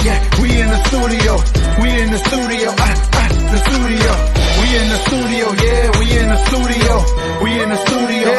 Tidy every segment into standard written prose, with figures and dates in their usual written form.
yeah, we in the studio. We in the studio, the studio. We in the studio, yeah, we in the studio. We in the studio,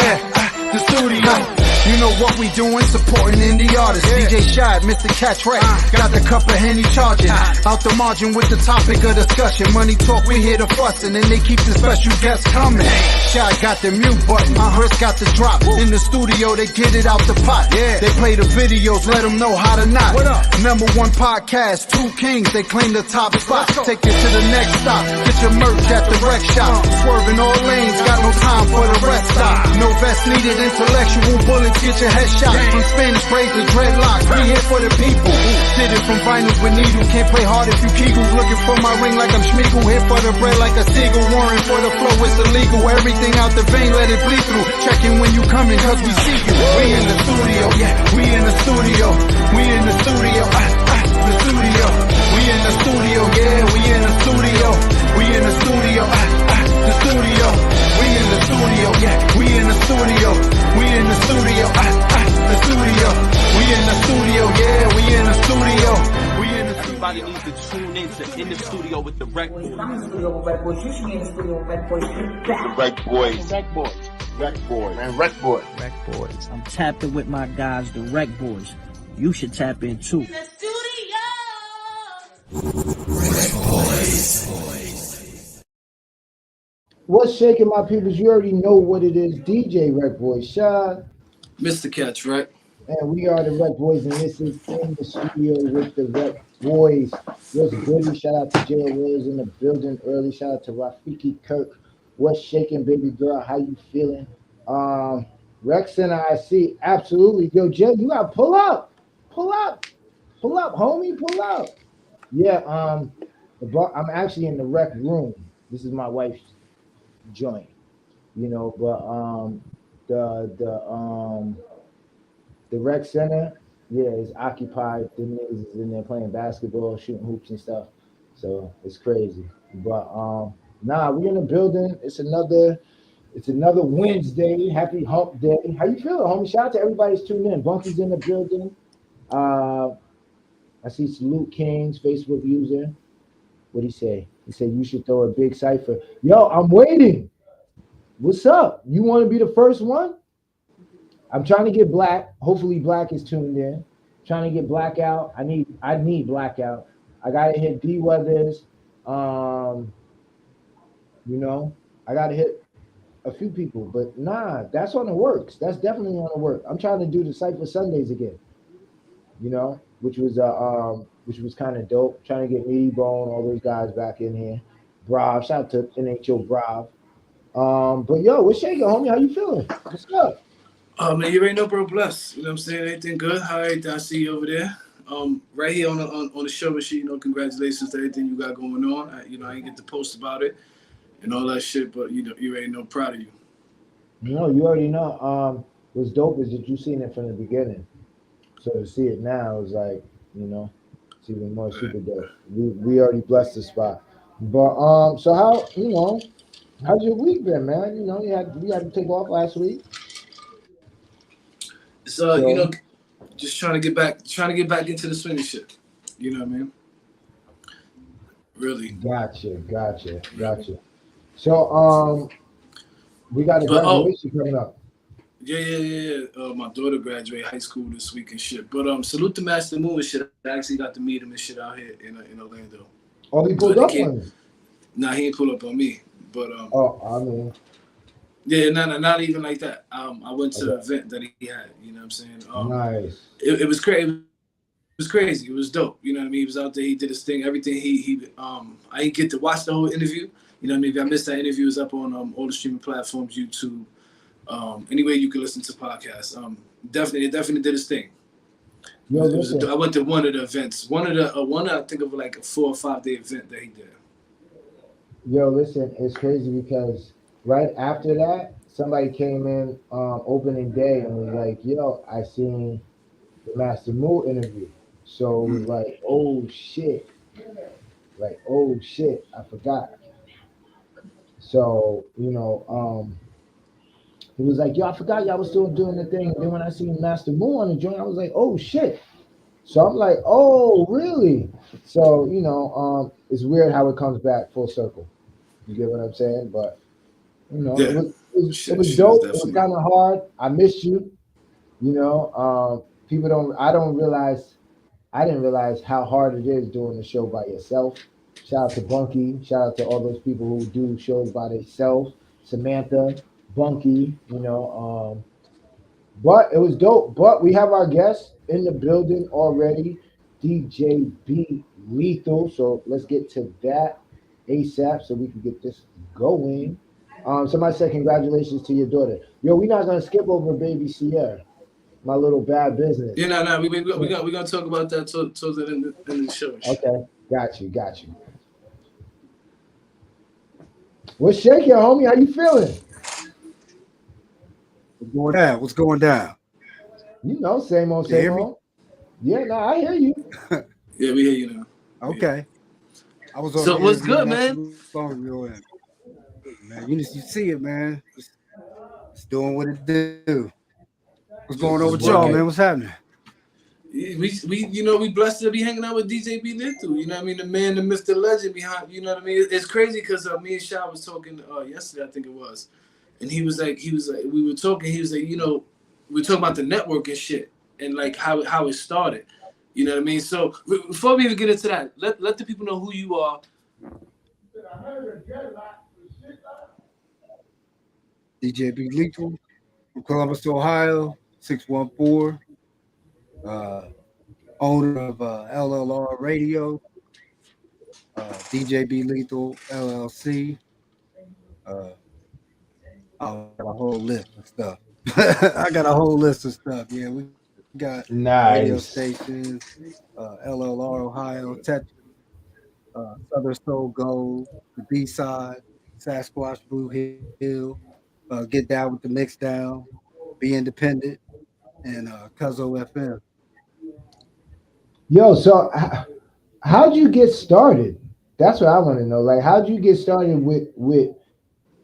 the studio. You know what we doing, supporting indie artists. DJ Shad, Mr. Catch Ray, got the cup of Henny charging. Out the margin with the topic of discussion. Money talk, we hear the fussing, and they keep the special guests coming. Shad got the mute button, Chris got the drop. In the studio, they get it out the pot. They play the videos, let them know how to knock. Number one podcast, 2 kings, they claim the top spot. Take it to the next stop, get your merch at the rec shop. Swerving all lanes, got no time for the rest stop. No vest needed, intellectual bullets. Get your head shot from Spanish braids to dreadlocks. We here for the people. Sitting from vinyls with needles. Can't play hard if you kegels. Looking for my ring like I'm Schmeagol. Here for the bread like a seagull. Warring for the flow, it's illegal. Everything out the vein, let it bleed through. Checking when you coming, cause we see you. We in the studio, yeah. We in the studio. We in the studio, the studio. We in the studio, yeah. We in the studio. We in the studio, the studio. We in the studio, yeah. We in the studio. We in the studio, the studio. We in the studio, yeah. We in the studio. We in the studio. Everybody needs to tune in to In the Studio with the RecBoys. I'm in the studio with RecBoys. You should be in the studio with RecBoys. The RecBoys. RecBoys. Man, RecBoys. RecBoys. I'm tapping with my guys, the RecBoys. You should tap in too. In the studio. What's shaking, my peoples? You already know what it is. DJ RecBoys, Shad. Mr. Catch, right? And we are the RecBoys, and this is In the Studio with the RecBoys. What's goody? Shout out to Jill Wills in the building early. Shout out to Rafiki Kirk. What's shaking, baby girl? How you feeling? Rex and I see. Absolutely. Yo, Jay, you got to pull up. Pull up. Pull up, homie. Pull up. Yeah, I'm actually in the rec room. This is my wife's joint, you know, but the rec center, yeah, is occupied. The niggas is in there playing basketball, shooting hoops and stuff. So it's crazy. But nah, we in the building. It's another Wednesday. Happy hump day. How you feeling, homie? Shout out to everybody who's tuning in. Bunky's in the building. I see Salute King's Facebook user. What'd he say? He said you should throw a big cipher. Yo, I'm waiting. What's up? You want to be the first one? I'm trying to get Black. Hopefully Black is tuned in. Trying to get Blackout. I need Blackout. I gotta hit D Weathers. You know, I gotta hit a few people, but nah, that's on the works. That's definitely on the work. I'm trying to do the Cypher Sundays again. You know, which was kind of dope. Trying to get Meaty Bone, all those guys back in here. Brav, shout out to NHO Brav. But yo, what's shaking, homie? How you feeling? What's up? Man, you already know, bro. Bless. You know what I'm saying? Everything good? How everything I see you over there? Right here on the show and shit. You know, congratulations to everything you got going on. I ain't get to post about it and all that shit, but you already know, proud of you. No, you already know. What's dope is that you seen it from the beginning. So to see it now is like, you know, it's even more super dope. We already blessed the spot. But so how's your week been, man? You know, you had to take off last week. So you know, just trying to get back into the swing of shit. You know what I mean? Really. Gotcha. So we got a graduation coming up. Yeah. My daughter graduated high school this week and shit. But salute to Master Moon and shit. I actually got to meet him and shit out here in Orlando. Oh, he pulled up on you? Nah, he ain't pull up on me. But yeah, not even like that. I went to the event that he had. You know what I'm saying? Nice. It was crazy. It was crazy. It was dope. You know what I mean? He was out there. He did his thing. Everything. I didn't get to watch the whole interview. You know what I mean? If I missed that interview, it's up on all the streaming platforms, YouTube. Anyway, you can listen to podcasts. Definitely did his thing. Yo, I went to one of the events. One I think of like a 4 or 5 day event that he did. Yo, listen, it's crazy because right after that, somebody came in opening day and was like, yo, I seen the Master Moon interview. So it was like, oh shit. I forgot. So, you know, he was like, yo, I forgot y'all was still doing the thing. And then when I seen Master Moon on the joint, I was like, oh shit. So I'm like, oh, really? So it's weird how it comes back full circle. You get what I'm saying? But it Yeah, was it was, it shit, was shit is dope. It was definitely. kind of hard. I missed you. People don't. I don't realize. I didn't realize how hard it is doing the show by yourself. Shout out to Bunky. Shout out to all those people who do shows by themselves. Samantha, Bunky. But it was dope. But we have our guest in the building already, DJ B Lethal. So let's get to that ASAP so we can get this going. Somebody said congratulations to your daughter. Yo, we're not gonna skip over baby Sierra, my little bad business. Yeah, no, we gonna talk about that towards the end of the show and shit. Okay, got you. What's shaking, homie? How you feeling? What's going down? What's going down? Same old, You same hear me? old. Yeah, no, I hear you. Yeah, we hear you now. Okay. I was on So the what's interview good, not man? too long ago, and man, you see it, man. It's doing what it do. What's going on with Just y'all, man? working. What's happening? We blessed to be hanging out with DJ B Little. You know what I mean? The man, the Mr. Legend behind. You know what I mean? It's crazy because me and Sha was talking yesterday, I think it was, and he was like, we were talking. He was like, we were talking about the network and shit, and like how it started. You know what I mean? So before we even get into that, let the people know who you are. DJ B Lethal from Columbus, Ohio, 614. Uh, owner of LLR Radio, DJ B Lethal LLC. Uh, I got a whole list of stuff. I got a whole list of stuff. Yeah, we got radio Nice. stations, LLR Ohio, Southern Soul Gold, the B side, Sasquatch Blue Hill, Get Down with the Mix Down, Be Independent, and Cuzzo FM. Yo, so how'd you get started? That's what I want to know. Like, how'd you get started with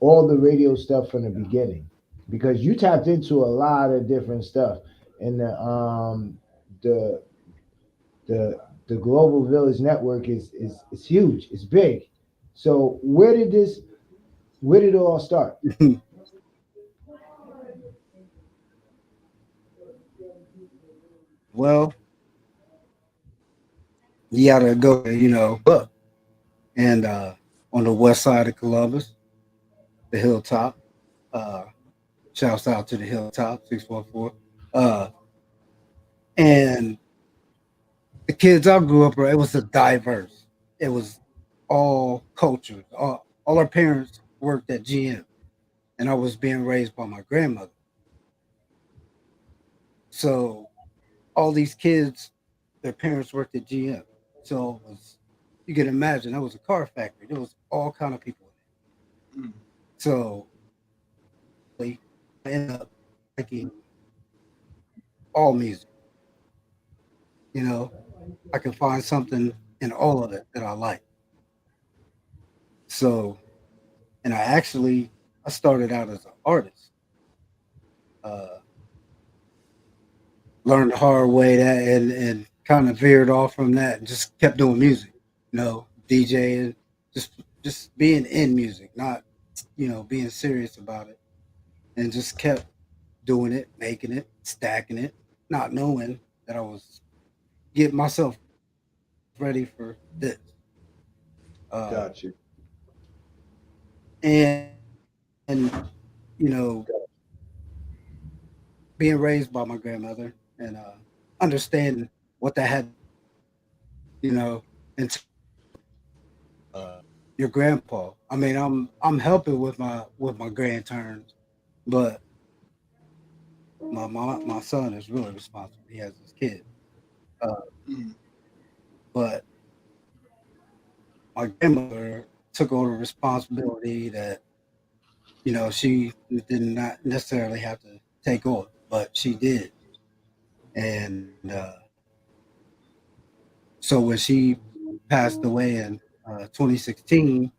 all the radio stuff from the beginning? Because you tapped into a lot of different stuff, and the the Global Village Network is huge. It's big. So where did it all start? Well, you gotta go, up and on the west side of Columbus, the hilltop. Uh, Shouts out to the hilltop 614. Uh, and the kids I grew up with, it was a diverse. It was all cultures. All our parents worked at GM, and I was being raised by my grandmother. So all these kids, their parents worked at GM. So it was, you can imagine, that was a car factory. There was all kind of people in Mm. it. So I ended up liking all music. You know, I can find something in all of it that I like. So, and I started out as an artist. Uh, Learned the hard way that and kind of veered off from that and just kept doing music. DJing, just being in music, not being serious about it, and just kept doing it, making it, stacking it, not knowing that I was getting myself ready for this. Uh, Got you. and being raised by my grandmother and understanding what that had, and your grandpa. I mean, I'm helping with my grandturns, but my son is really responsible. He has his kid, uh, Mm. but my grandmother took on a responsibility that she did not necessarily have to take on, but she did. And so when she passed away in 2016,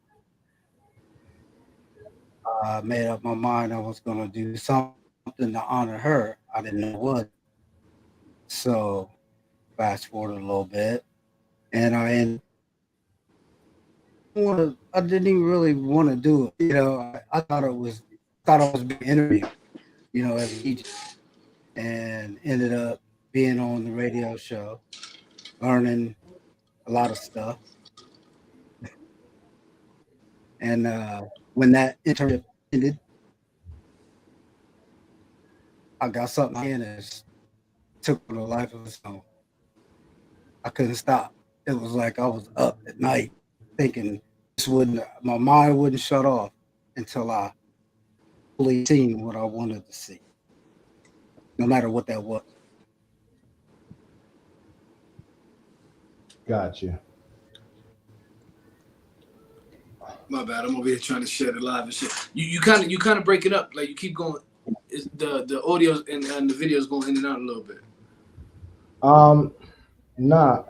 I made up my mind I was going to do something to honor her. I didn't know what. So fast forward a little bit, and I didn't even really want to do it. You know, I thought I was being interviewed, you know, as a DJ, and ended up being on the radio show, learning a lot of stuff. And when that internship ended, I got something in and took on a life of its own. I couldn't stop. It was like I was up at night thinking my mind wouldn't shut off until I fully seen what I wanted to see, no matter what that was. Gotcha. My bad. I'm over here trying to share the live and shit. You kind of break it up. Like you keep going. The audio and the videos going in and out a little bit. Nah.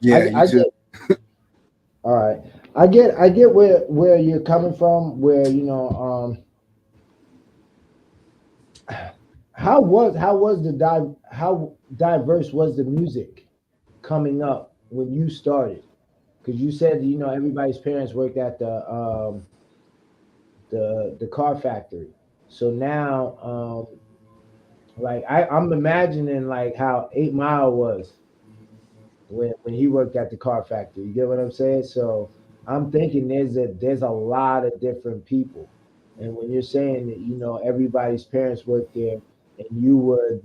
Yeah, I get. All right. I get where you're coming from. Where how diverse was the music coming up when you started? Because you said everybody's parents worked at the car factory. So now like I'm imagining like how 8 Mile was when he worked at the car factory. You get what I'm saying? So I'm thinking there's a lot of different people. And when you're saying that everybody's parents worked there and you were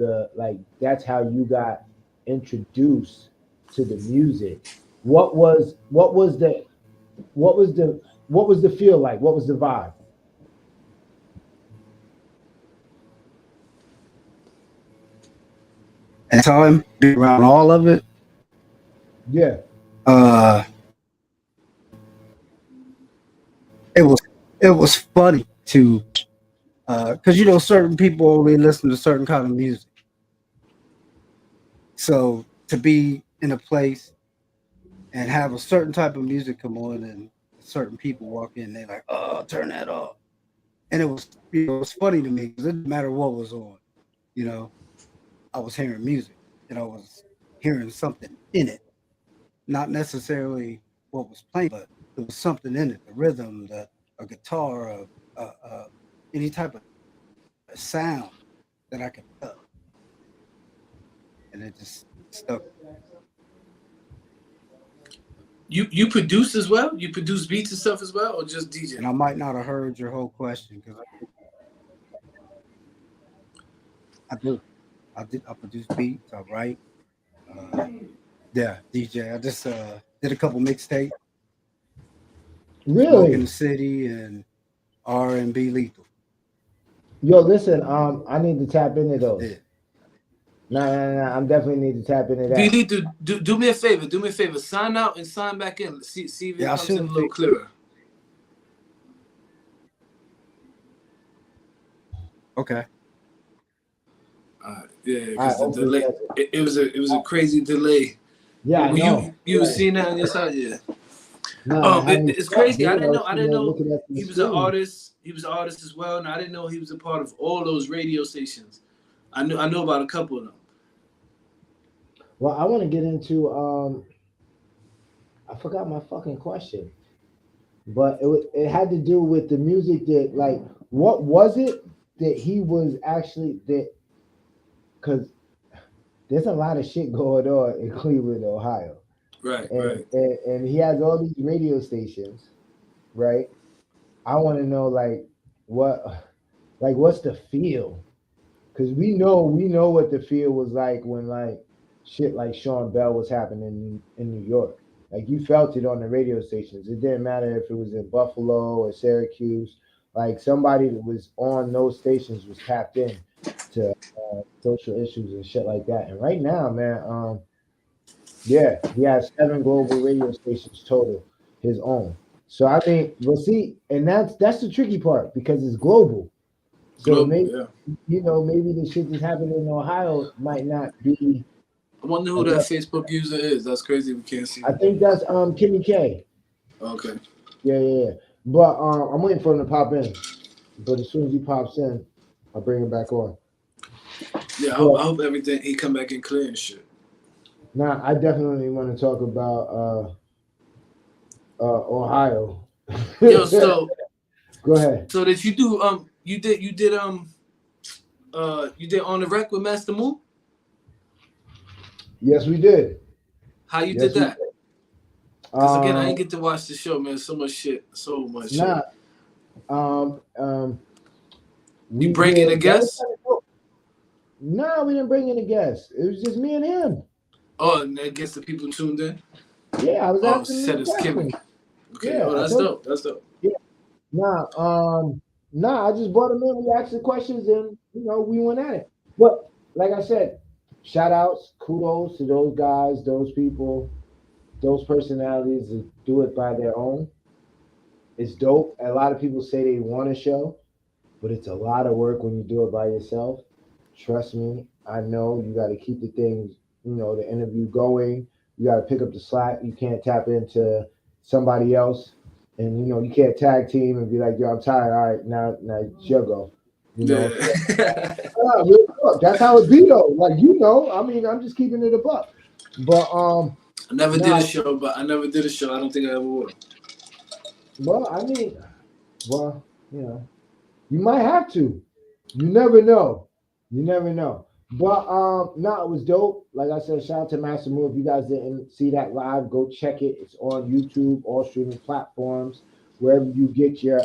that's how you got introduced to the music. What was the feel like? What was the vibe? And time be around all of it. Yeah. It was funny to because certain people only listen to certain kind of music. So to be in a place and have a certain type of music come on and certain people walk in, they're like, "Oh, turn that off." And it was funny to me because it didn't matter what was on. I was hearing music and I was hearing something in it, not necessarily what was playing, but there was something in it, the rhythm, a guitar, any type of sound that I could feel, and it just stuck. You produce as well? You produce beats and stuff as well, or just DJ? And I might not have heard your whole question because I do. I produce beats. I write. Yeah, DJ. I just did a couple mixtapes. Really? Smoke in the City and R&B Lethal. Yo, listen. I need to tap into those. Yeah. Nah. I'm definitely need to tap into that. Billy, do me a favor. Do me a favor. Sign out and sign back in. See if it comes in a little clearer. Okay. Yeah, because the delay. It was a crazy delay. Yeah, I know. You was seeing that on your side, yeah. No, it's crazy. I didn't know he was an artist. He was an artist as well, and I didn't know he was a part of all those radio stations. I know about a couple of them. Well, I want to get into I forgot my fucking question, but it had to do with the music that what was it that he was actually that because there's a lot of shit going on in Cleveland, Ohio. Right, and he has all these radio stations, right? I want to know what's the feel? Because we know what the feel was like when shit like Sean Bell was happening in New York. Like you felt it on the radio stations. It didn't matter if it was in Buffalo or Syracuse. Like somebody that was on those stations was tapped in to social issues and shit like that. And right now, man, yeah, he has 7 global radio stations total, his own. So I mean, we'll see, and that's the tricky part because it's global. So maybe maybe the shit that's happening in Ohio might not be. I wonder who that Facebook user is. That's crazy. We can't see. I think that's Kimmy K. Okay. Yeah. But I'm waiting for him to pop in. But as soon as he pops in, I'll bring him back on. Yeah, I hope everything he come back in clear and shit. Now, I definitely want to talk about Ohio. Yo, so Go ahead. so did you do you did on the rec with Master Move? Yes, we did. How you did Yes, we that? did. Because again, I Um, didn't get to watch the show, man. So much shit, so much shit. nah. Um, um, You we bring in a did. That was guest? kind of dope. No, we didn't bring in a guest. It was just me and him. Oh, and I guess the people tuned in. Yeah, I was Oh, asking she him said the it's Kimmy. questions. Okay. Yeah, Oh, I that's told dope. That's dope. you. Nah, I just brought him in. We asked the questions, and we went at it. But like I said, shout outs, kudos to those guys, those people, those personalities that do it by their own. It's dope. A lot of people say they want a show, but it's a lot of work when you do it by yourself. Trust me, I know you got to keep the things, the interview going. You got to pick up the slack. You can't tap into somebody else, and you can't tag team and be like, "Yo, I'm tired. All right, now it's your go." You know, Yeah. real talk. That's how it be though. Like I mean, I'm just keeping it a buck. But I never did nah, a show, but I never did a show. I don't think I ever would. well, I mean, well, you might have to. You never know. You never know. But no, it was dope. Like I said, shout out to Master Move. If you guys didn't see that live, go check it. It's on YouTube, all streaming platforms, wherever you get your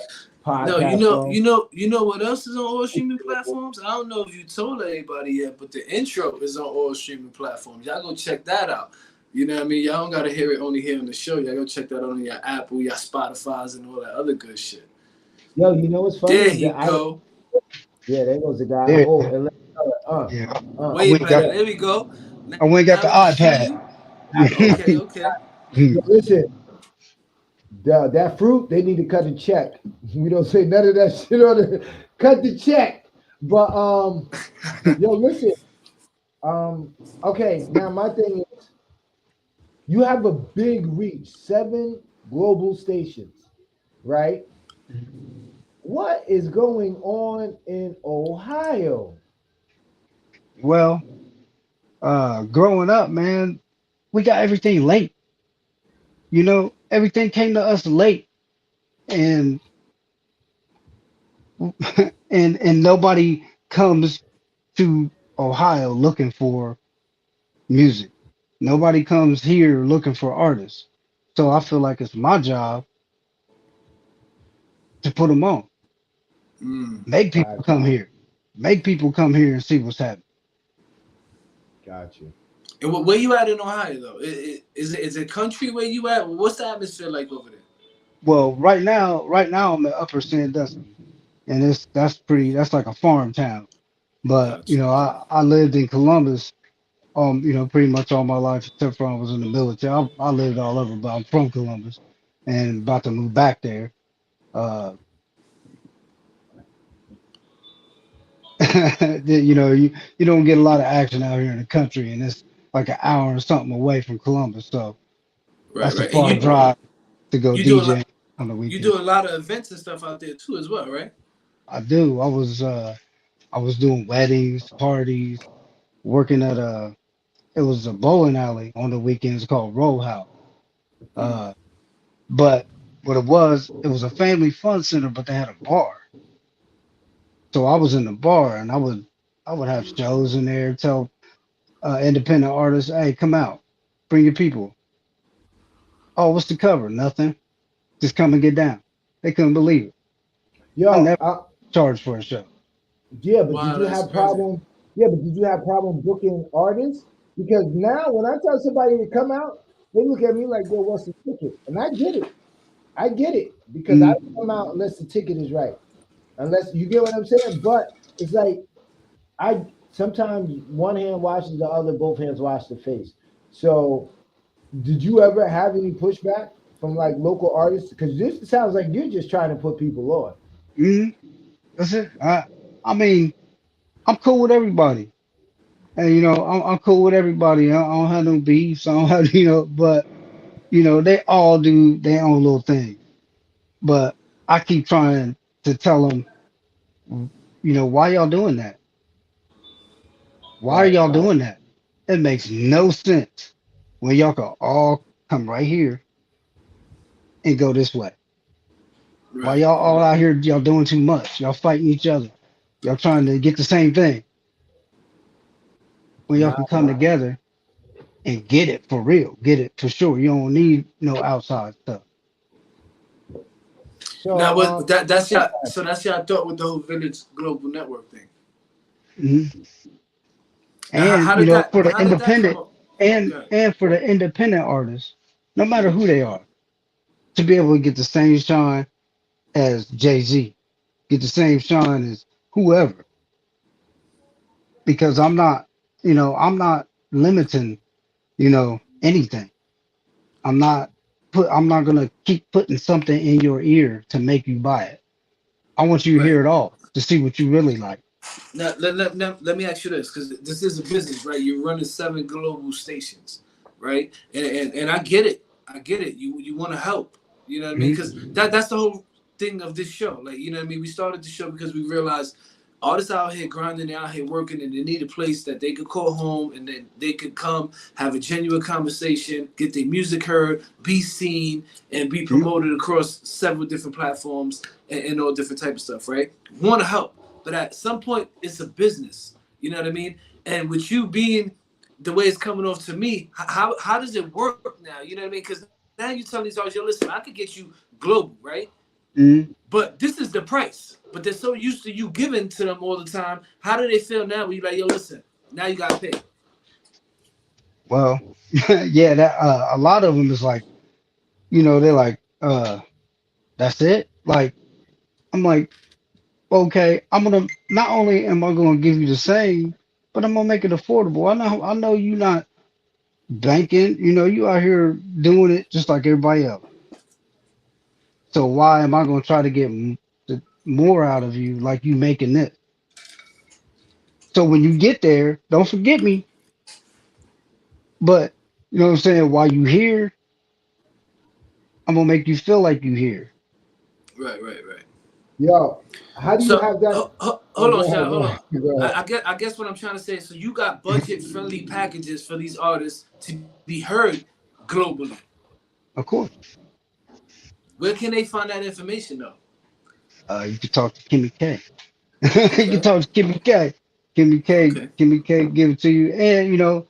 No, podcast from. you know what else is on all streaming platforms? I don't know if you told anybody yet, but the intro is on all streaming platforms. Y'all go check that out. You know what I mean? Y'all don't gotta hear it only here on the show. Y'all go check that out on your Apple, your Spotify's, and all that other good shit. Yo, you know what's funny There is he that go. yeah, there goes the guy. There, Oh, and yeah. I Way went and got better. yeah. There we go. Now, I went and got now the we can hear iPad. you. Okay, okay. Yo, listen, that fruit they need to cut the check. We don't say none of that shit on the cut the check. But yo, listen. Okay, now my thing is you have a big reach, 7 global stations, right? What is going on in Ohio? Well, growing up, man, we got everything late. Everything came to us late, and and nobody comes to Ohio looking for music. Nobody comes here looking for artists. So I feel like it's my job to put them on. Mm. Make people Got you, come here. Make people come here and see what's happening. got you. And where you at in Ohio though? Is it country where you at? What's the atmosphere like over there? Well, right now I'm at Upper Sandusky, and that's like a farm town. But Gotcha. I lived in Columbus, pretty much all my life except for I was in the military. I lived all over, but I'm from Columbus, and about to move back there. Uh, you don't get a lot of action out here in the country, and it's like an hour or something away from Columbus, so Right, that's a right. And far drive to go you do a lot DJ on the you weekend. do a lot of events and stuff out there too as well, right? I do. I was doing weddings, parties, working at it was a bowling alley on the weekends called Row House. Mm. Uh, but what it was a family fun center, but they had a bar. So I was in the bar, and I would have shows in there, tell independent artists, hey, come out, bring your people. Oh, what's the cover? Nothing. Just come and get down. They couldn't believe it. I Yo, never charged for a show. yeah, but did Wow, you that's have crazy. problem? Yeah, but did you have problem booking artists? Because now when I tell somebody to come out, they look at me like, "Yo, what's the ticket?" And I get it. I get it because I Mm, don't come out unless the ticket is right. Unless you get what I'm saying. But it's like I sometimes one hand washes the other, both hands wash the face. So did you ever have any pushback from like local artists? Because this sounds like you're just trying to put people on. mm, that's it. I mean, I'm cool with everybody. And I'm cool with everybody. I don't have no beefs. I don't have, but they all do their own little thing. But I keep trying to tell them, why y'all doing that? Why are Right, y'all right. doing that? It makes no sense when y'all can all come right here and go this way. Why Right. y'all all out here, y'all doing too much. Y'all fighting each other. Y'all trying to get the same thing when y'all Nah, can come together and get it for real. Get it for sure. You don't need no outside stuff. so Now, what that's your thought with the whole Village Global Network thing. Mhm. Now, And you know, for the how did that come independent up? and Good. and for the independent artists, no matter who they are, to be able to get the same shine as Jay-Z, get the same shine as whoever. Because I'm not limiting, anything. I'm not gonna keep putting something in your ear to make you buy it. I want you to Right. hear it all to see what you really like. Now, let me ask you this, because this is a business, right? You're running 7 global stations, right? And I get it. I get it. You want to help. You know what I mean? Mhm. Because that's the whole thing of this show. Like, you know what I mean? We started the show because we realized artists out here grinding, they out here working, and they need a place that they could call home, and then they could come have a genuine conversation, get their music heard, be seen, and be Mhm. promoted across several different platforms and all different type of stuff, right? Want to help. But at some point, it's a business. You know what I mean? And with you being the way it's coming off to me, how does it work now? You know what I mean? Because now you're telling these artists, yo, listen, I could get you global, right? Mhm. But this is the price. But they're so used to you giving to them all the time. How do they feel now when you're like, yo, listen, now you got to pay? Well, yeah, that a lot of them is like, they're like, that's it. Like, I'm like, okay, I'm gonna not only am I gonna give you the same, but I'm gonna make it affordable. I know you not banking. You out here doing it just like everybody else. So why am I gonna try to get more out of you like you making this? So when you get there, don't forget me. But you know what I'm saying? While you here, I'm gonna make you feel like you here. Right, right, right. yo, how do you So have that? Oh, hold on, go ahead, Shaq, go hold ahead, on. go ahead. I guess what I'm trying to say is, so you got budget friendly packages for these artists to be heard globally. Of course. Where can they find that information though? You can talk to Kimmy K. You can Okay. talk to Kimmy K. Okay. Kimmy K give it to you. And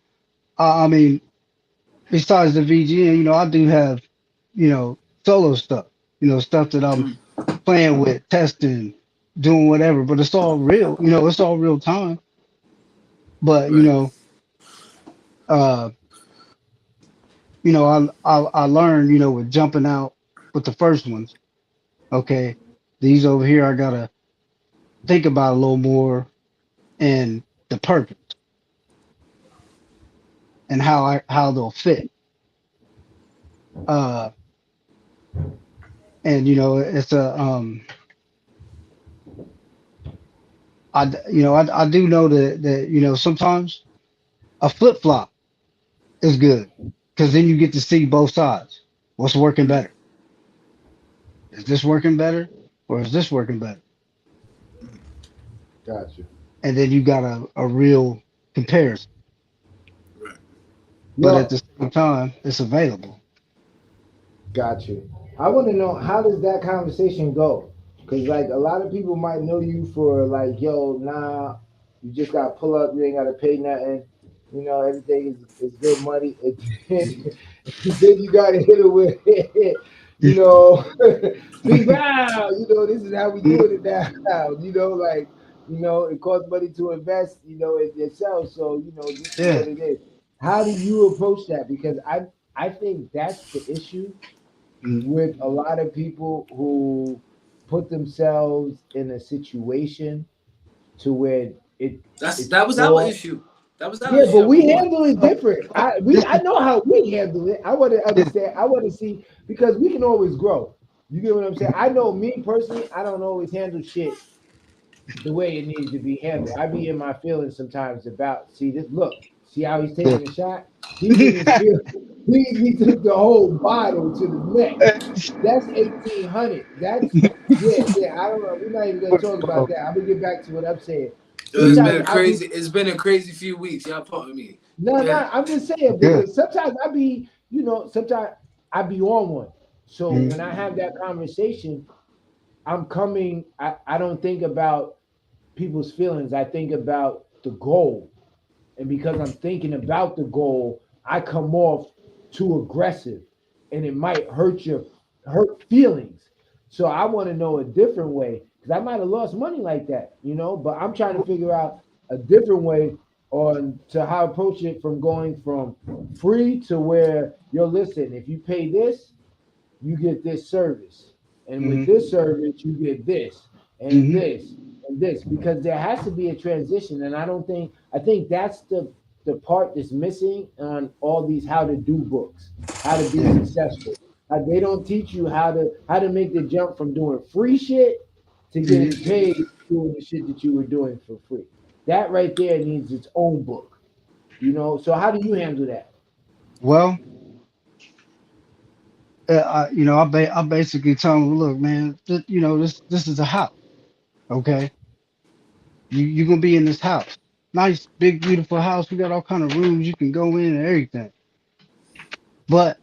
I mean, besides the VGN, I do have, solo stuff. Stuff that I'm Mm, playing with, testing, doing whatever. But it's all real. It's all real time. But right. uh, I learned, with jumping out with the first ones. Okay, these over here, I gotta think about a little more and the purpose and how they'll fit. Uh, and it's I do know that sometimes a flip flop is good because then you get to see both sides. What's working Mm, better? Is this working better or is this working better? Gotcha. And then you got a real comparison. right. But at Yo, the same time, it's available. got you. I want to know, how does that conversation go? Because like a lot of people might know you for like, yo, nah, you just got to pull up, you ain't got to pay nothing. Everything is good money. And then you got to hit it with, you know, big wow. This is how we doing it now. It costs money to invest, in yourself. So this is Yeah. what it is. How do you approach that? Because I think that's the issue Mm. with a lot of people who put themselves in a situation to where it's That was our all. issue. That was our Yeah, issue, but number we one. handle it different. This I is know how we handle it. I want to yeah. understand. I want to see, because we can always grow. You get what I'm saying? I know me personally, I don't always handle shit the way it needs to be handled. I be in my feelings sometimes about, see this, look, see how he's Yeah. taking a shot? He's in his feelings. He took the whole bottle to the neck. That's 1800. That's, yeah. I don't know. We're not even gonna talk about that. I'm gonna get back to what I'm saying. It's been Sometimes a I be, crazy. It's been a crazy few weeks. Y'all pardon me. No, no, Yeah. I'm just saying Good. because sometimes I be, sometimes I be on one. So Mhm. when I have that conversation, I'm coming. I don't think about people's feelings. I think about the goal, and because I'm thinking about the goal, I come off too aggressive, and it might hurt feelings. So I want to know a different way because I might have lost money like that, But I'm trying to figure out a different way on to how to approach it from going from free to where listen, if you pay this, you get this service. And with Mhm. this service, you get this and Mhm. this and this because there has to be a transition. And I think that's the part that's missing on all these how to do books, how to be Yeah. successful. They don't teach you how to make the jump from doing free shit to getting Mhm. paid doing the shit that you were doing for free. That right there needs its own book. So how do you handle that? Well, I basically tell them, look, man, this is a house, okay? You're gonna be in this house, nice, big, beautiful house. We got all kind of rooms you can go in and everything. But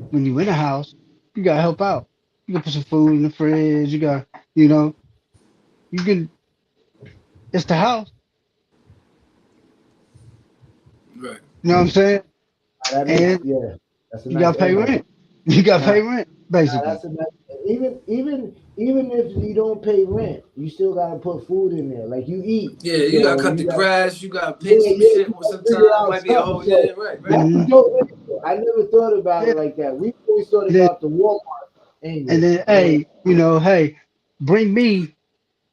when you in a house, you gotta help out. You can put some food in the fridge. You know, you can. It's the house. Right. You know what I'm saying? That makes And yeah, that's a you nice gotta pay angle. rent. You gotta Nah, pay rent, basically. that's a nice, even if you don't pay rent, you still gotta put food in there. Like you eat, Yeah, you gotta so cut the you got grass. You gotta paint yeah, some yeah, shit. you Or gotta figure sometimes out might be a something. whole yeah, So right, right. that's a Hmm. dope angle. I never thought about Yeah. it like that. We always thought And then, about the Walmart and angle. then, hey, hey, bring me,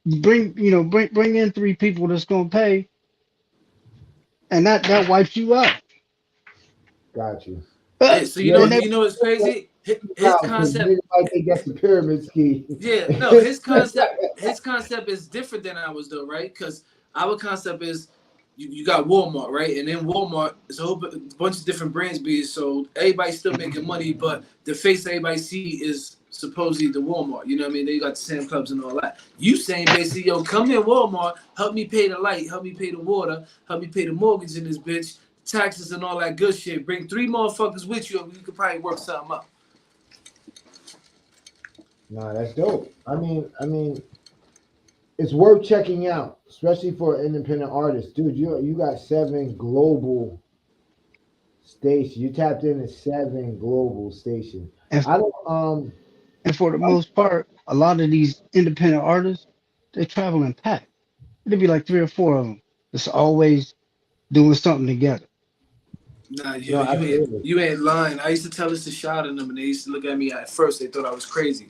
bring in three people that's gonna pay, and that wipes you out. Got you. Yeah, so Yeah, And you they, you know what's crazy? His out because concept. niggas might think that's a pyramid scheme. Yeah, no, his concept is different than ours though, right? Because our concept is you got Walmart, right? And in Walmart, it's a whole bunch of different brands being sold. Everybody's still making money, but the face everybody see is supposedly the Walmart. You know what I mean? They got the Sam Clubs and all that. You saying basically, yo, come here, Walmart, help me pay the light, help me pay the water, help me pay the mortgage in this bitch, taxes and all that good shit. Bring three motherfuckers with you, and we could probably work something out. Nah, that's dope. I mean, it's worth checking out, especially for an independent artist, dude. You got 7 global stations. You tapped into 7 global stations. and, I don't and for the most part, a lot of these independent artists, they travel in packs. It'd be like three or four of them. It's always doing something together. Nah, no, you ain't absolutely. you ain't lying. I used to tell this to Shot and them, and they used to look at me at first. They thought I was crazy.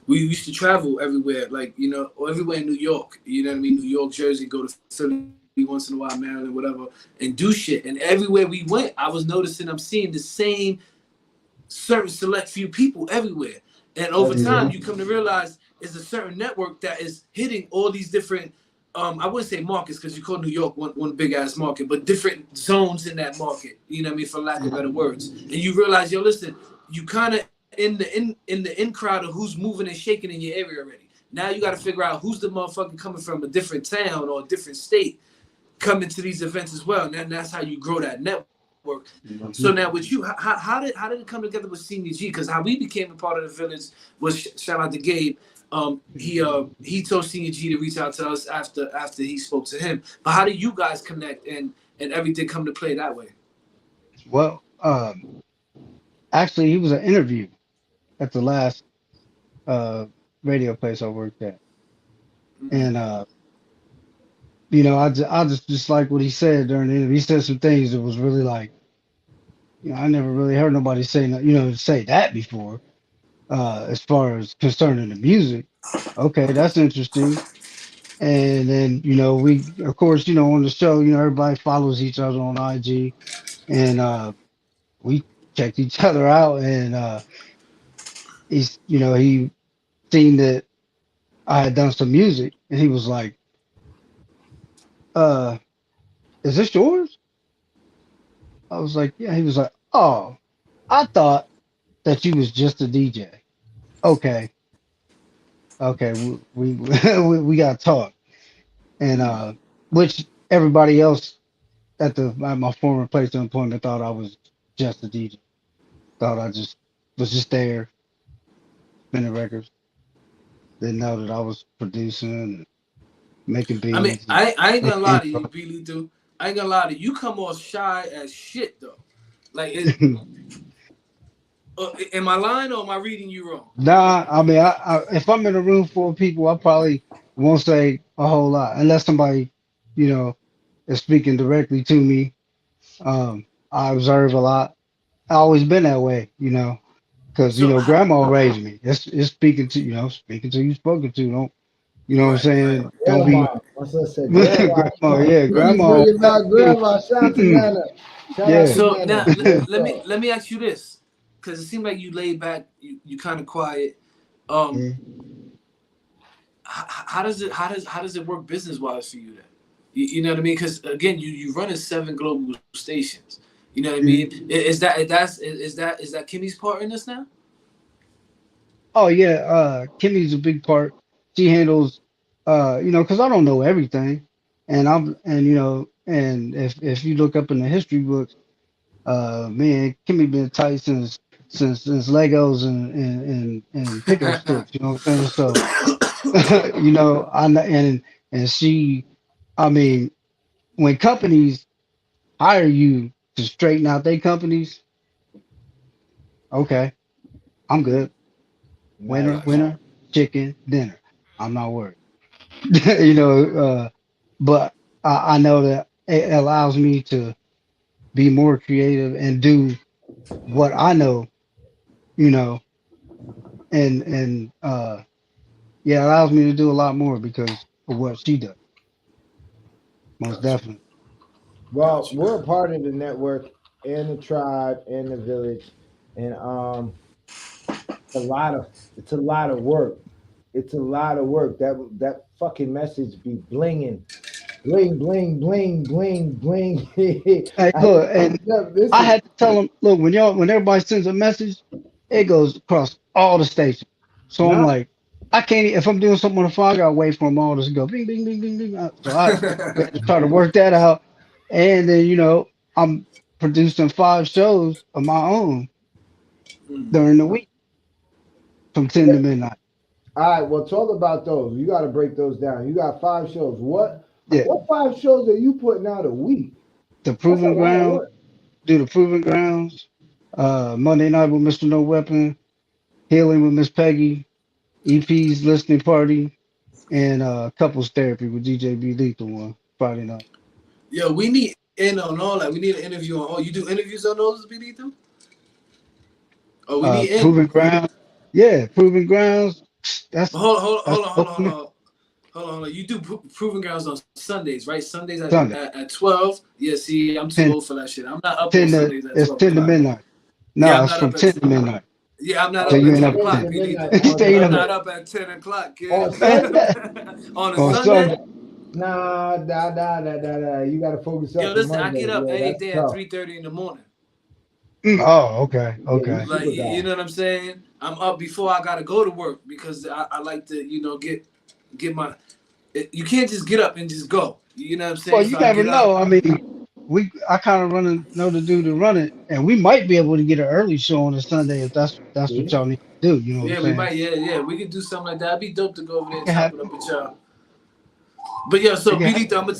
We used to travel everywhere, like or everywhere in New York. You know what I mean? New York, Jersey, go to Philly once in a while, Maryland, whatever, and do shit. And everywhere we went, I was noticing I'm seeing the same certain select few people everywhere. And over That's time, dope. you come to realize it's a certain network that is hitting all these different. I wouldn't say markets because you call New York one big ass market, but different zones in that market. You know what I mean, for lack of better words. And you realize, yo, listen, you kind of in the in crowd of who's moving and shaking in your area already. Now you got to figure out who's the motherfucker coming from a different town or a different state coming to these events as well. And that's how you grow that network. So Mhm. now with you, how did it come together with Senior G? Because how we became a part of the village was shout out to Gabe. He told Senior G to reach out to us after he spoke to him. But how did you guys connect and everything come to play that way? Well, actually, he was an interview at the last uh, radio place I worked at, Mm-hmm. and I just like what he said during the interview. He said some things that was really like, I never really heard nobody say, say that before. As far as concerning the music, okay, that's interesting. And then, we, of course, on the show, everybody follows each other on IG, and we checked each other out, and he seen that I had done some music, and he was like, uh, "Is this yours?" I was like, "Yeah." He was like, "Oh, I thought that you was just a DJ." Okay, okay, we got to talk, and which everybody else at my former place of employment thought I was just a DJ. Thought I just was just there spinning records. Didn't know that I was producing and making I mean, beats. I ain't gonna lie And, to you, Billy. Dude, I ain't gonna lie to you. You come off shy as shit though. Like, am I lying or am I reading you wrong? nah, I mean, if I'm in a room full of people, I probably won't say a whole lot unless somebody, you know, is speaking directly to me. I observe a lot. I always been that way, because So, grandma raised me. It's speaking to speaking to you, spoken to. Don't you know what I'm right, right. saying? Don't be Grandma. My son said, Grandma. grandma. Yeah, You keep grandma. bringing back Grandma. Shout out to Nana. Shout out to Yeah. So Nana. now let me ask you this, because it seemed like you laid back, you kind of quiet. Yeah. How does it work business wise for you then? You know what I mean? Because again, you running 7 global stations. You know what I mean? Is that Kimmy's part in this now? Oh yeah. Kimmy's a big part. She handles, because I don't know everything, and if you look up in the history books. Man, Kimmy been tight since Legos and pickup sticks. You know what I'm saying? So, I know, and she, I mean, when companies hire you to straighten out their companies, okay, I'm good. Winner, Nice. winner, chicken dinner. I'm not worried. you know, uh, but I know that it allows me to be more creative and do what I know. You know, and yeah, it allows me to do a lot more because of what she does. Most Gotcha, definitely. Well, gotcha. we're a part of the network and the tribe and the village, and it's a lot of work. It's a lot of work. That fucking message be blinging, bling, bling, bling, bling, bling. Hey, I look, and I listen. had to tell them, look, when everybody sends a message, it goes across all the stations. So I'm Nah, like, I can't. If I'm doing something on the phone, I gotta wait for them all to go bing, bing, bing, bing, bing. We had to try to work that out, and then I'm producing 5 shows of my own during the week from 10 to midnight. all right. Well, talk about those. You got to break those down. You got 5 shows. Yeah, What 5 shows are you putting out a week? the That's a proving lot of ground, work. do the proving grounds. Monday night with Mr. No Weapon, Healing with Miss Peggy, EP's listening party, and couples therapy with DJ B Lethal one Friday night. Yo, we need in on all that. We need an interview on all. You do interviews on those, beneath them? Oh, we need in. Proving grounds, yeah, proving grounds. That's Hold on, hold on, hold open on. Hold on. You do proving grounds on Sundays, right? Sundays Sunday, at 12. Yeah, see, I'm too 10, old for that shit. I'm not up on 10 to Sundays at it's 12 10 to o'clock. midnight. Yeah, No, I'm it's not from up at 10 to midnight. yeah, I'm not So up you at ain't 10 up at 10 o'clock, to 10. beneath midnight them. on Staying I'm up Sunday. not up at 10 o'clock, On kid. Sunday? On a on Sunday? Sunday. Nah. You got to focus Yo, up for listen, I get Monday. up Yeah, every that's day at tough. 3:30 in the morning. Oh, okay, Yeah, you okay. Like, super you guy. know what I'm saying? I'm up before I gotta go to work because I like to, get my. You can't just get up and just go. You know what I'm Well, saying? you So I never get up. know. I mean, I kind of know the dude to run it, and we might be able to get an early show on a Sunday if that's what See? y'all need to do. You know what I'm Yeah, we saying? might. Yeah. We could do something like that. It'd be dope to go over there It and can chop it happen. up with y'all. But yeah, It so can happen. Bilito, I'm gonna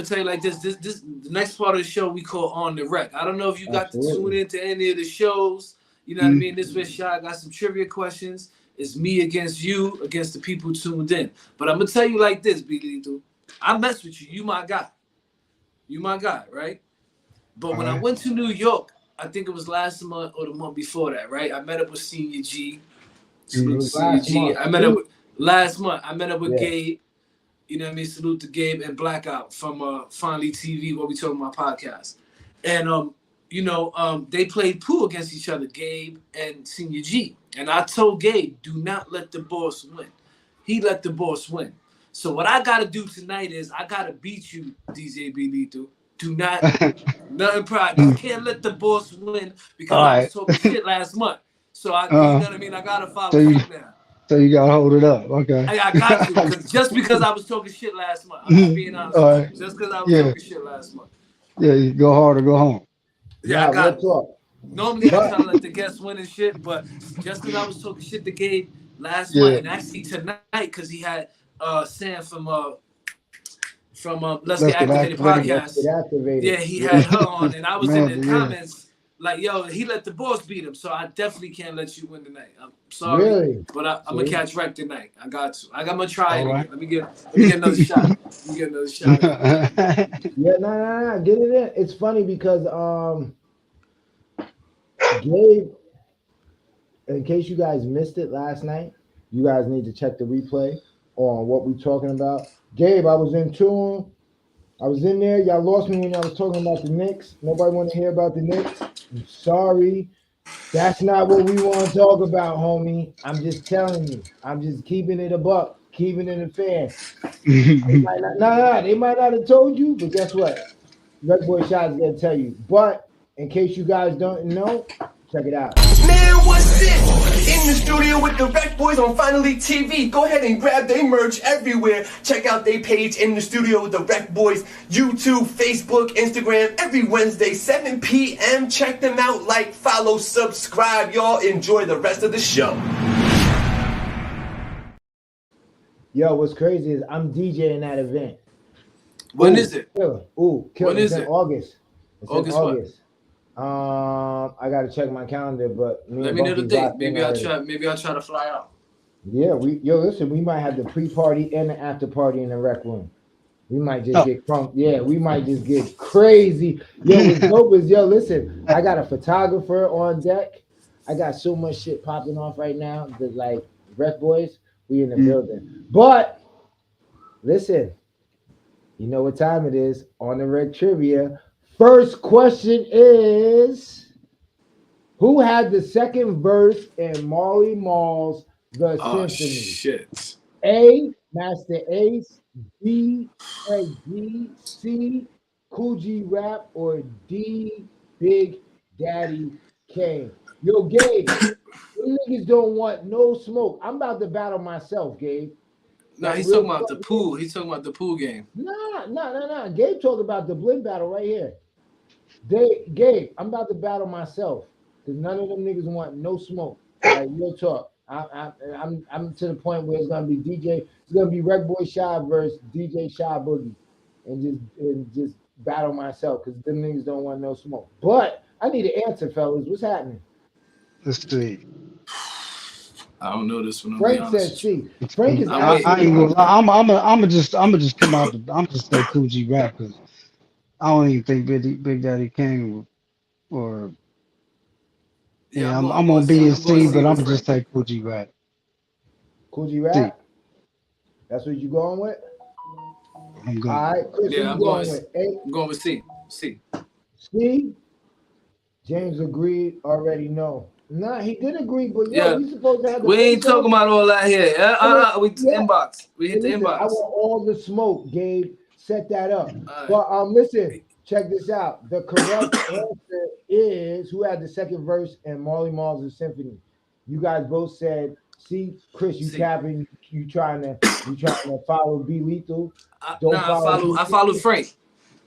tell you like this. The next part of the show we call On the Rec. I don't know if you got to tune Absolutely. into any of the shows. You know what I Mm. mean? This way, Shy got some trivia questions. It's me against you, against the people tuned in. But I'm gonna tell you like this, Bilito. I mess with you. You my guy. You my guy, right? But All when I right. went to New York, I think it was last month or the month before that, right? I met up with Senior G. It Salute Mm. to was Senior last G. month. I met up with last month. I met up with Yeah. Gabe. You know what I mean? Salute to Gabe and Blackout from Finally TV, what we talking about podcast. And they played pool against each other, Gabe and Senior G. And I told Gabe, do not let the boss win. He let the boss win. So what I gotta do tonight is I gotta beat you, DJ B Lethal. Do not nothing pride. I can't let the boss win All because I was right. talking shit last month. So you Uh, know what I mean? I gotta so follow you suit now. so you gotta hold it up. Okay. I got to, because just because I was talking shit last month, I'm just being honest All with right. you. Just because I was Yeah. talking shit last month. Yeah, you go hard or go home. Yeah, I Nah, real got. talk. Normally, I But try to let the guests win and shit, but just because I was talking shit to Gabe last month Yeah, and actually tonight, because he had Sam from Let's Get let's get Activated activated. let's get podcast. Yeah, activated. he Yeah. had her on, and I was in the Man, yeah. comments like, "Yo, he let the boss beat him, so I definitely can't let you win tonight. I'm sorry, Really? but I'm gonna See? catch Rec tonight. I got to. I'm gonna try All it again. right. Let me get another shot. Let me get another shot at it. Yeah, nah. Get it in. It's funny because Gabe, in case you guys missed it last night, you guys need to check the replay on what we're talking about. Gabe, I was in tune. I was in there. Y'all lost me when I was talking about the Knicks. Nobody want to hear about the Knicks. I'm sorry. That's not what we want to talk about, homie. I'm just telling you. I'm just keeping it a buck, keeping it a fan. They might not, nah, they might not have told you, but guess what? Red Boy Shot is gonna tell you. But in case you guys don't know, check it out. Man, what's this? In the studio with the RecBoys on Finally TV. Go ahead and grab their merch everywhere. Check out their page In the Studio with the RecBoys. YouTube, Facebook, Instagram. Every Wednesday, 7 p.m. Check them out. Like, follow, subscribe. Y'all enjoy the rest of the show. Yo, what's crazy is I'm DJing that event. When is it? Killer. When is It's in it? August. It's August in what? August. I gotta check my calendar, but Let me know the date. Maybe I'll try. Maybe I'll try to fly out. Yeah, listen, we might have the pre-party and the after party in the rec room. We might just Oh. get crunk. Yeah, we might just get crazy. Yo, what's dope is listen, I got a photographer on deck. I got so much shit popping off right now that like Rec Boys, we in the building. But listen, you know what time it is on the Red Trivia. First question is, who had the second verse in Marley Marl's The Oh Symphony? shit. A, Master Ace, B, Craig G, C, Cool G Rap, or D, Big Daddy Kane. Yo, Gabe, you niggas don't want no smoke. I'm about to battle myself, Gabe. No, Like, he's real talking about the talk. pool. He's talking about the pool game. Nah. Gabe talking about the Blink battle right here. Gabe, I'm about to battle myself because none of them niggas want no smoke. Like real talk. I'm to the point where it's gonna be it's gonna be Rec Boy Shy versus DJ Shy Boogie, and just battle myself because them niggas don't want no smoke. But I need an answer, fellas. What's happening? Let's see. I don't know this one. I'll be Frank honest said with you. C. Frank is I'm waiting. I ain't gonna lie. I'm just come out. I'm just say Cool G Rap because I don't even think Big Daddy Kane or Yeah, yeah. I'm I'm going gonna be C. in I'm going C, C but I'm with gonna just Frank. say Cool G Rap. Cool G C. Rap. That's what you going with? I'm All going. right, Chris, Yeah, who I'm you going. going with? A, I'm going with C. C. Steve? James agreed. Already know. Nah, he did agree, but yo, Yeah, we supposed to have the we ain't face-off. talking about all that here. We Yeah. inbox. We Hey, hit the listen, I inbox. want all the smoke, Gabe. Set that up. All But listen, check this out. The correct answer is who had the second verse in Marley Marl's Symphony. You guys both said, see, Chris, you C. capping, you trying to follow B Lethal. Don't Nah, I follow Frank.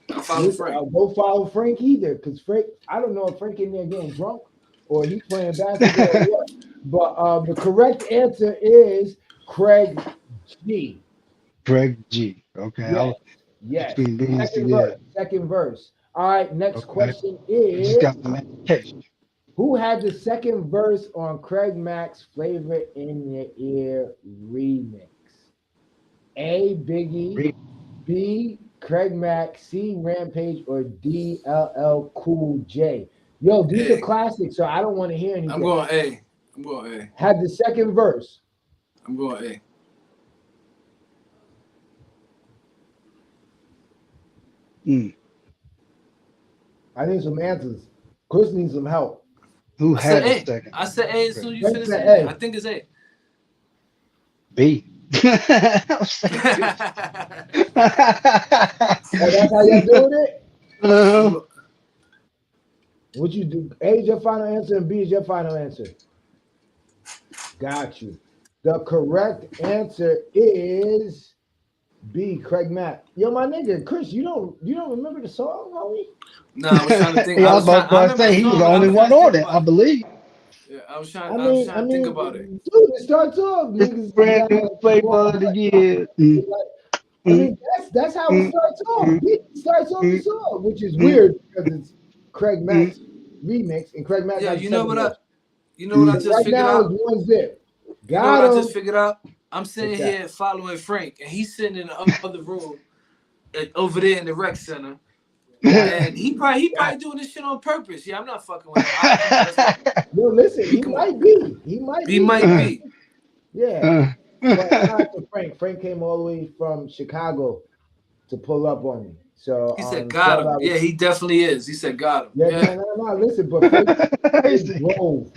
I follow Listen, Frank. don't follow Frank either, because Frank, I don't know if Frank in there getting drunk or he playing basketball or what. But the correct answer is Craig G. Greg G. Okay. Yes. Between B and C. Second Yeah. verse. Second verse. All right. Next Okay. question I just is, got some education. who had the second verse on Craig Mack's Flavor in Your Ear remix? A, Biggie, B, Craig Mack, C, Rampage, or D, LL Cool J? Yo, these are classics, so I don't want to hear anything. I'm going A. I'm going A. Had the second verse. I'm going A. I need some answers. Chris needs some help. Who I said had the A. second? I said A as soon as you Frank finish said saying A. I think it's A. B. I'm saying B. Oh, that's how y'all doing it? Uh, What you do? A is your final answer and B is your final answer. Got you. The correct answer is B. Craig Mack. Yo, my nigga, Chris, you don't remember the song, homie? Nah, I was trying to think. Yeah, I was about I to remember say the he was song, the but I only was trying one to on think it, I about it. believe. Yeah, I was I trying to think mean, about it. dude, it starts off It's niggas brand got new flavor of the year. I mean, that's how it starts off. He starts off the song, which is weird because it's Craig Mack's remix, and Craig Mack Yeah, got the you know second what verse. I So just right figured now out? it's 1-0. You know what Got I him. just figured out? I'm sitting What's that? here following Frank, and he's sitting in the other room over there in the rec center. And he probably doing this shit on purpose. Yeah, I'm not fucking with him. All right, come on, let's go. Yo, listen, he Come might on. be. He might He be. might be. Yeah. But shout out to Frank. Frank came all the way from Chicago to pull up on me. So He said, shout got him. out. Yeah, he definitely is. He said, got him. Yeah, Yeah. no. Listen, but Frank drove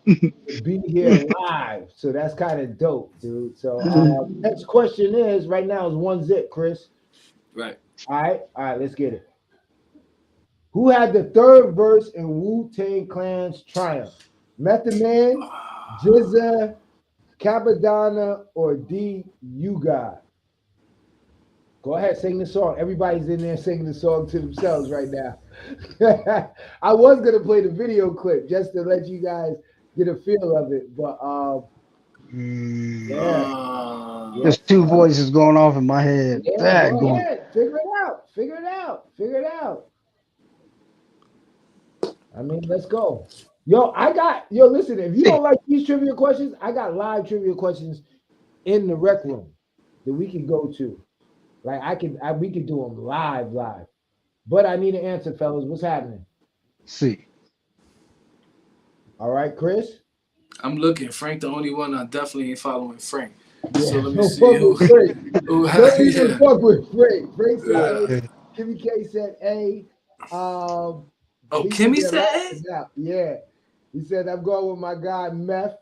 to be here live. So that's kind of dope, dude. So next question is right now is 1-0, Chris. Right. All right, let's get it. Who had the third verse in Wu-Tang Clan's Triumph? Method Man, Jizza, Capadonna, or D. You God? Go ahead, sing the song. Everybody's in there singing the song to themselves right now. I was gonna play the video clip just to let you guys get a feel of it, but yeah. There's two voices going off in my head. Yeah, go ahead. Figure it out. I mean, let's go. Yo, listen, if you don't like these trivia questions, I got live trivia questions in the rec room that we can go to. Like we could do them live. But I need an answer, fellas. What's happening? See. All right, Chris? I'm looking. Frank, the only one I definitely ain't following Frank. Yeah, so let me don't see. fuck with Frank. Don't even Yeah. fuck with Frank. Frank said A. Kimmy K said A. Kimmy said A? Yeah. He said, I'm going with my guy, Meth.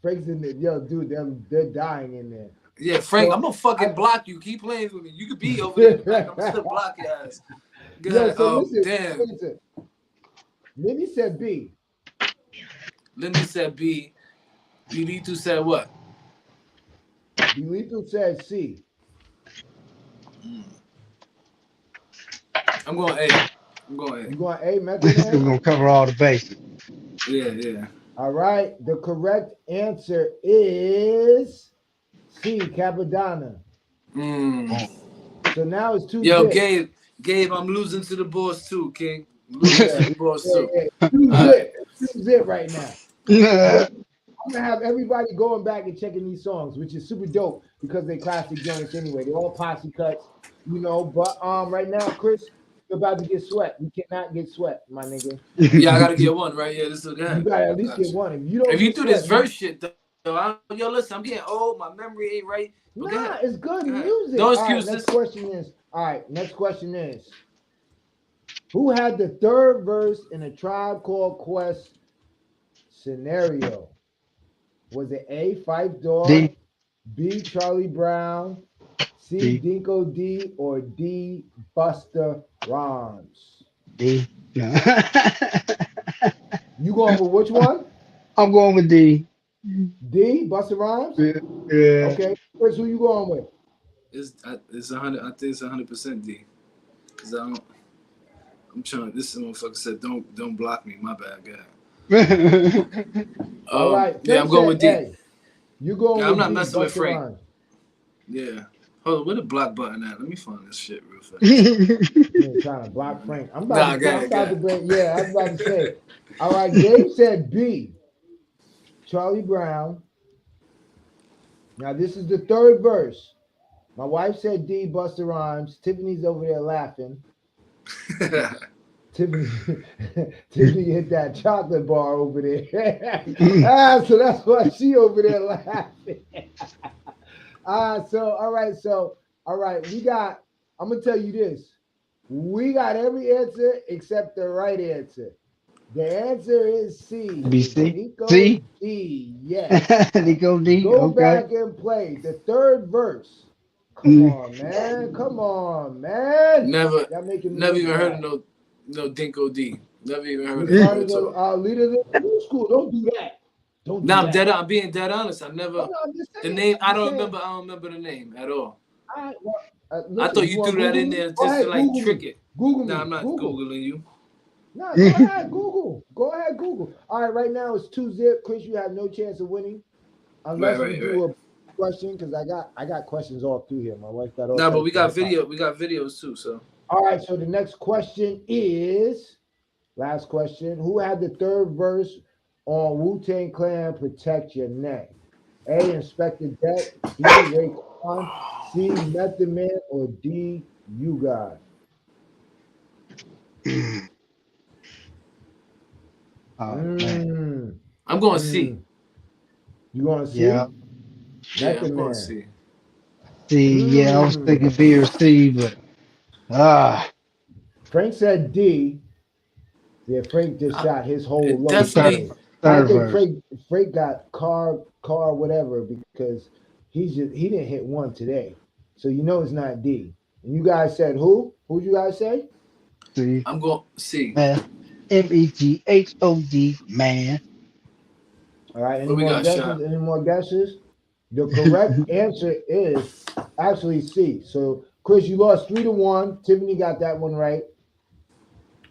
Frank's in there. Yo, dude, they're dying in there. Yeah, Frank, So, I'm gonna fucking block you. Keep playing with me. You could be over there in the back. I'm still block your ass. Yeah, so listen, damn. Listen. Lindy said B. Lindy said B. Bilito said what? Bilito said C. I'm going A. You going A, Method Man? We're gonna cover all the bases. Yeah. All right. The correct answer is C, Capadonna. So now it's 2-0. Yo, Gabe, I'm losing to the boss too, King. I'm losing to the boss too. 2-0 right now. I'm gonna have everybody going back and checking these songs, which is super dope because they're classic joints anyway. They're all posse cuts, But right now, Chris, you're about to get sweat. You cannot get sweat, my nigga. Yeah, I gotta get one, right? Yeah, this is good. You gotta at least get one. If you do this verse shit, though, yo, listen, I'm getting old. My memory ain't right. Nah, it's good music. No excuses. Next question is, who had the third verse in a Tribe Called Quest scenario? Was it A, Phife Dawg, D. B, Charlie Brown, C, Dinko D, or D, Busta Rhymes? D. You going with which one? I'm going with D. D, Busta Rhymes? Yeah. Okay, Chris, who you going with? It's 100. I think it's 100% D. Cause I'm trying. This motherfucker said, "Don't block me." My bad, guy. All right. Yeah, I'm going with D. A. You going with I'm not D, messing with Busta Frank. Rhymes. Yeah. Hold on, where the block button at? Let me find this shit real fast. You're trying to block Frank. I'm about to say. All right, Gabe said B. Charlie Brown. Now this is the third verse. My wife said D, Busta Rhymes. Tiffany's over there laughing. Tiffany hit that chocolate bar over there. So that's why she over there laughing. All right. I'm gonna tell you this. We got every answer except the right answer. The answer is C. Nico C? D. Yes. Nico D. Go Okay. back and play the third verse. Come on, man. Never even heard of no Dinko D. Never even heard of it. Leader of the new school. Don't do that. Don't. No, do that. I'm being dead honest. I never. Oh, no, I'm just saying, the name. I don't saying. remember. I don't remember the name at all. All right, well, listen, I thought you threw that in there just to like trick it. Google me. No, I'm not Googling you. No, go ahead, Google. Go ahead, Google. All right, right now it's 2-0. Chris, you have no chance of winning unless we do a question, because I got questions all through here. My wife got all. No, but we got video. We got videos too. So. All right. So the next question is, last question. Who had the third verse on Wu-Tang Clan "Protect Your Neck"? A. Inspector Deck. B. Raekwon. C. Method Man. Or D. You God. I'm going C. You going to C? Yeah. I'm going C. C. Yeah, I was thinking B or C, but Frank said D. Yeah, Frank just shot his whole load. Definitely. I think Frank got car whatever, because he didn't hit one today, so you know it's not D. And you guys said who? Who'd you guys say? C. I'm going C. Man. MEGHOD, man. All right. Any more guesses? Any more guesses? The correct answer is actually C. So Chris, you lost 3-1. Tiffany got that one right.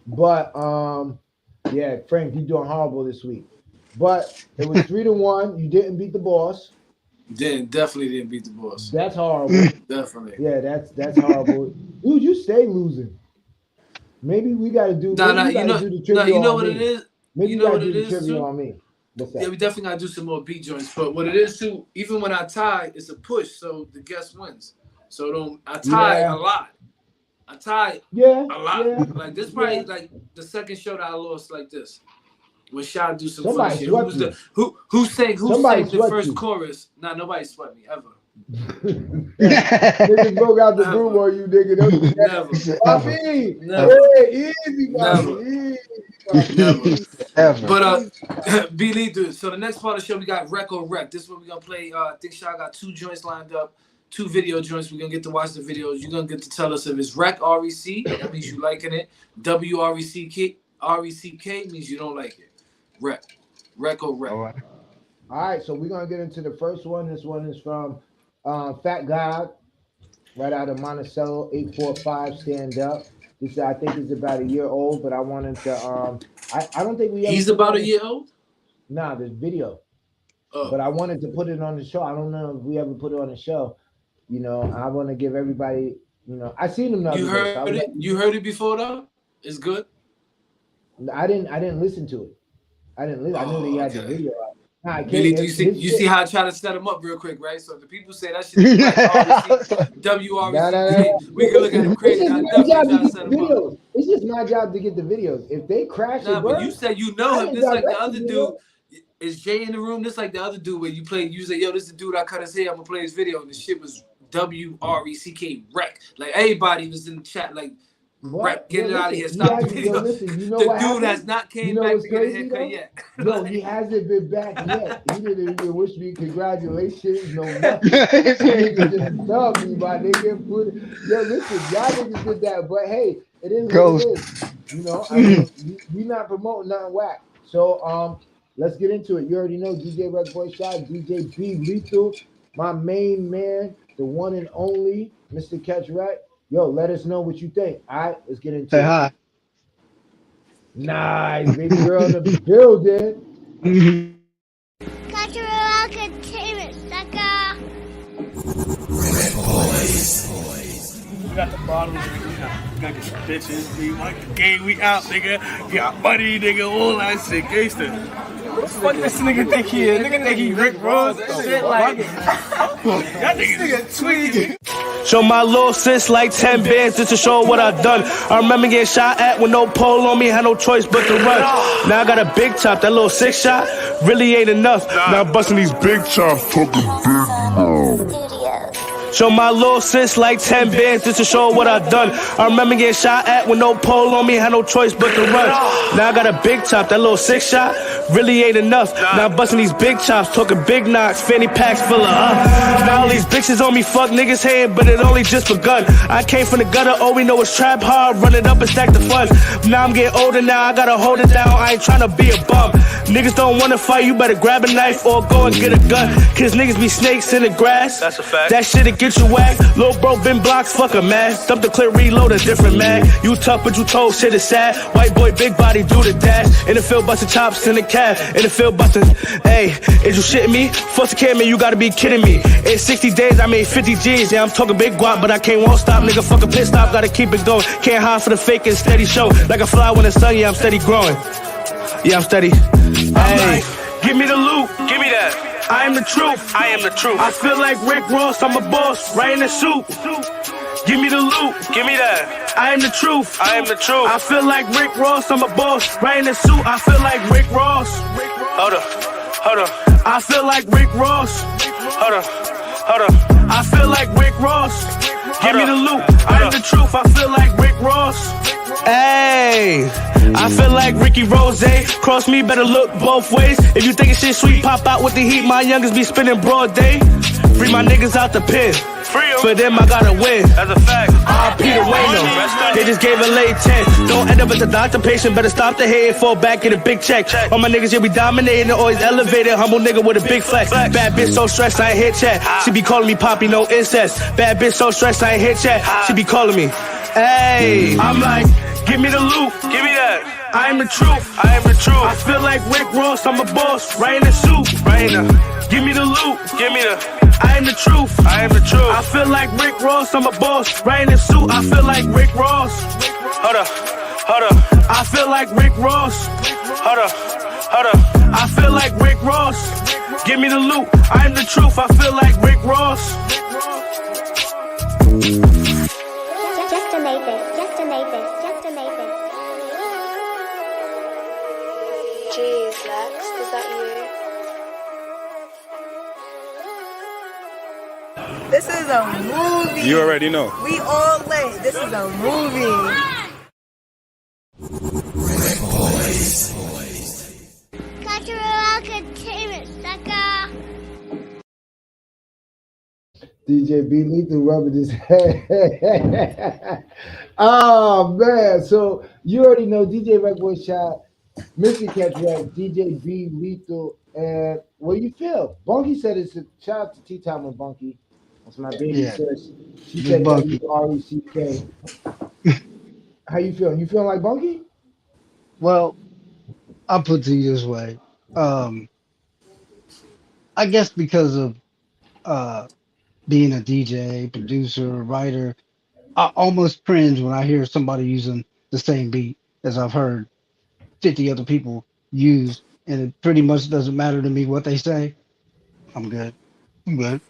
But yeah, Frank, you're doing horrible this week. But it was 3-1. You didn't beat the boss. Definitely didn't beat the boss. That's horrible. Definitely. Yeah, that's horrible. Dude, you stay losing. Maybe we got to do. You know what it is. Maybe you know we got what to do it the is trivia too? on me. Yeah, we definitely gotta do some more beat joints. But what it is too, even when I tie, it's a push, so the guest wins. So I tie a lot. I tie a lot. Yeah. Like this probably like the second show that I lost like this. When Sha do some fun shit. Who sang the first chorus? Nah, nobody swept me ever. Niggas broke out the broom on you, nigga. Never. But B-Lee, dude. So the next part of the show, we got Rec or Rec. This is what we're gonna play. I think Sha got 2 joints lined up, 2 video joints. We're gonna get to watch the videos. You're gonna get to tell us if it's Rec REC, that means you liking it. WRECK means you don't like it. Rec or Rec. All right, so we're gonna get into the first one. This one is from Fat God, right out of Monticello, 845. Stand up. This I think is about a year old, but I wanted to. I don't think we. He's about a year old. Nah, this video. But I wanted to put it on the show. I don't know if we ever put it on the show. You know, I want to give everybody. You know, I seen him. You heard it. You heard it before though. It's good. I didn't listen to it. I didn't listen. I knew that he had the video out. Nah, Really, you see how I try to set him up real quick, right? So the people say that shit is like WREC. We can look at him crazy. It's just my job to get the videos. If they crash, but you said you know him. This like the other dude. Is Jay in the room? This like the other dude where you say, yo, this is the dude I cut his hair. I'm gonna play his video, and the shit was WRECK Rec. Like everybody was in the chat, like. Rec, get it out of here. Stop the video. The dude has not came back to get a haircut yet. No, he hasn't been back yet. He didn't even wish me congratulations. No nothing. He just dubbed me, my nigga. Yo, listen, y'all niggas did that, but hey, it is what it is. You know, I mean, we not promoting nothing whack. So let's get into it. You already know DJ RecBoys Shot, DJ B Lethal, my main man, the one and only Mr. Catch Rec. Yo, let us know what you think. All right, let's get into it. Hi. Nice, baby girl in the building. Cultural entertainment, sucker. We got the bottles, we gotta get some bitches, we want the game, we out, nigga. Got money, nigga, all that shit, gangster. What this nigga think he is? Nigga think he Rick Ross and shit like that nigga tweaking. Show my little sis like 10 bands just to show what I done. I remember getting shot at with no pole on me, had no choice but to run. Now I got a big chop, that little 6 shot really ain't enough. Now I'm busting these big chops, talking big now. Show my little sis like 10 bands just to show what I done. I remember getting shot at with no pole on me, had no choice but to run. Now I got a big chop, that little 6 shot really ain't enough. Now I'm busting these big chops, talking big knocks, fanny packs full of Now all these bitches on me, fuck niggas hand, but it only just begun. I came from the gutter, all we know is trap hard, run it up and stack the funds. Now I'm getting older, now I gotta hold it down, I ain't tryna be a bum. Niggas don't wanna fight, you better grab a knife or go and get a gun. Cause niggas be snakes in the grass. That's a fact. That shit'll get you whacked. Lil' bro been blocks, fuck a man. Dump the clip, reload a different mag. You tough, but you told shit is sad. White boy, big body, do the dash. In the field, bustin' chops in the cab. In the field, bustin', hey, is you shitting me? Foster kid, man, you gotta be kidding me. In 60 days, I made 50 G's. Yeah, I'm talking big guap, but I can't won't stop. Nigga, fuck a pit stop, gotta keep it going. Can't hide for the fake and steady show. Like a fly when it's sun, yeah, I'm steady growing. Yeah, I'm steady. Hey, give me the loot, give me that. I am the truth, I am the truth. I feel like Rick Ross, I'm a boss, right in the suit. Give me the loot, give me that. I am the truth, I am the truth. I feel like Rick Ross, I'm a boss, right in the suit. I feel like Rick Ross. Hold up, hold up. I feel like Rick Ross. Hold up, hold up. I feel like Rick Ross. Give me the loot, I am the truth. I feel like Rick Ross. Hey, I feel like Ricky Rose. Cross me, better look both ways. If you think shit sweet, pop out with the heat. My youngest be spinning broad day. Free my niggas out the pen. For them, I gotta win. That's a fact. Peter Wayno. They just gave a late 10. Don't end up as a doctor patient. Better stop the hate and fall back, get a big check. All my niggas, yeah, we dominating. Always elevated. Humble nigga with a big flex. Bad bitch so stressed, I ain't hit chat. She be calling me Poppy, no incest. Bad bitch so stressed, I ain't hit chat. She be calling me. Hey, I'm like, give me the loot, give me that. I am the truth, I am the truth. I feel like Rick Ross, I'm a boss, right in the suit, right in the. Give me the loot, give me the. I am the truth, I am the truth. I feel like Rick Ross, I'm a boss, right in the suit. I feel like Rick Ross. Hold up, hold up. I feel like Rick Ross. Hold up, hold up. I feel like Rick Ross. Give me the loot, I am the truth. I feel like Rick Ross. Just amazing, just amazing, just amazing. Jeez, Lex, is that you? This is a movie. You already know. We all lit. This is a movie. RecBoys. Cultural entertainment, sucker. DJ B Lethal rubbing his head. Oh man! So you already know DJ RecBoys shot, Mr. Catch Rec, DJ B Lethal, and what do you feel? Bunky said it's a shout out to Tea Time with Bunky. That's my baby sis. She said WRECK. How you feeling? You feeling like Bunky? Well, I'll put it to you this way. I guess because of being a DJ, producer, writer, I almost cringe when I hear somebody using the same beat as I've heard 50 other people use, and it pretty much doesn't matter to me what they say. I'm good. I'm good.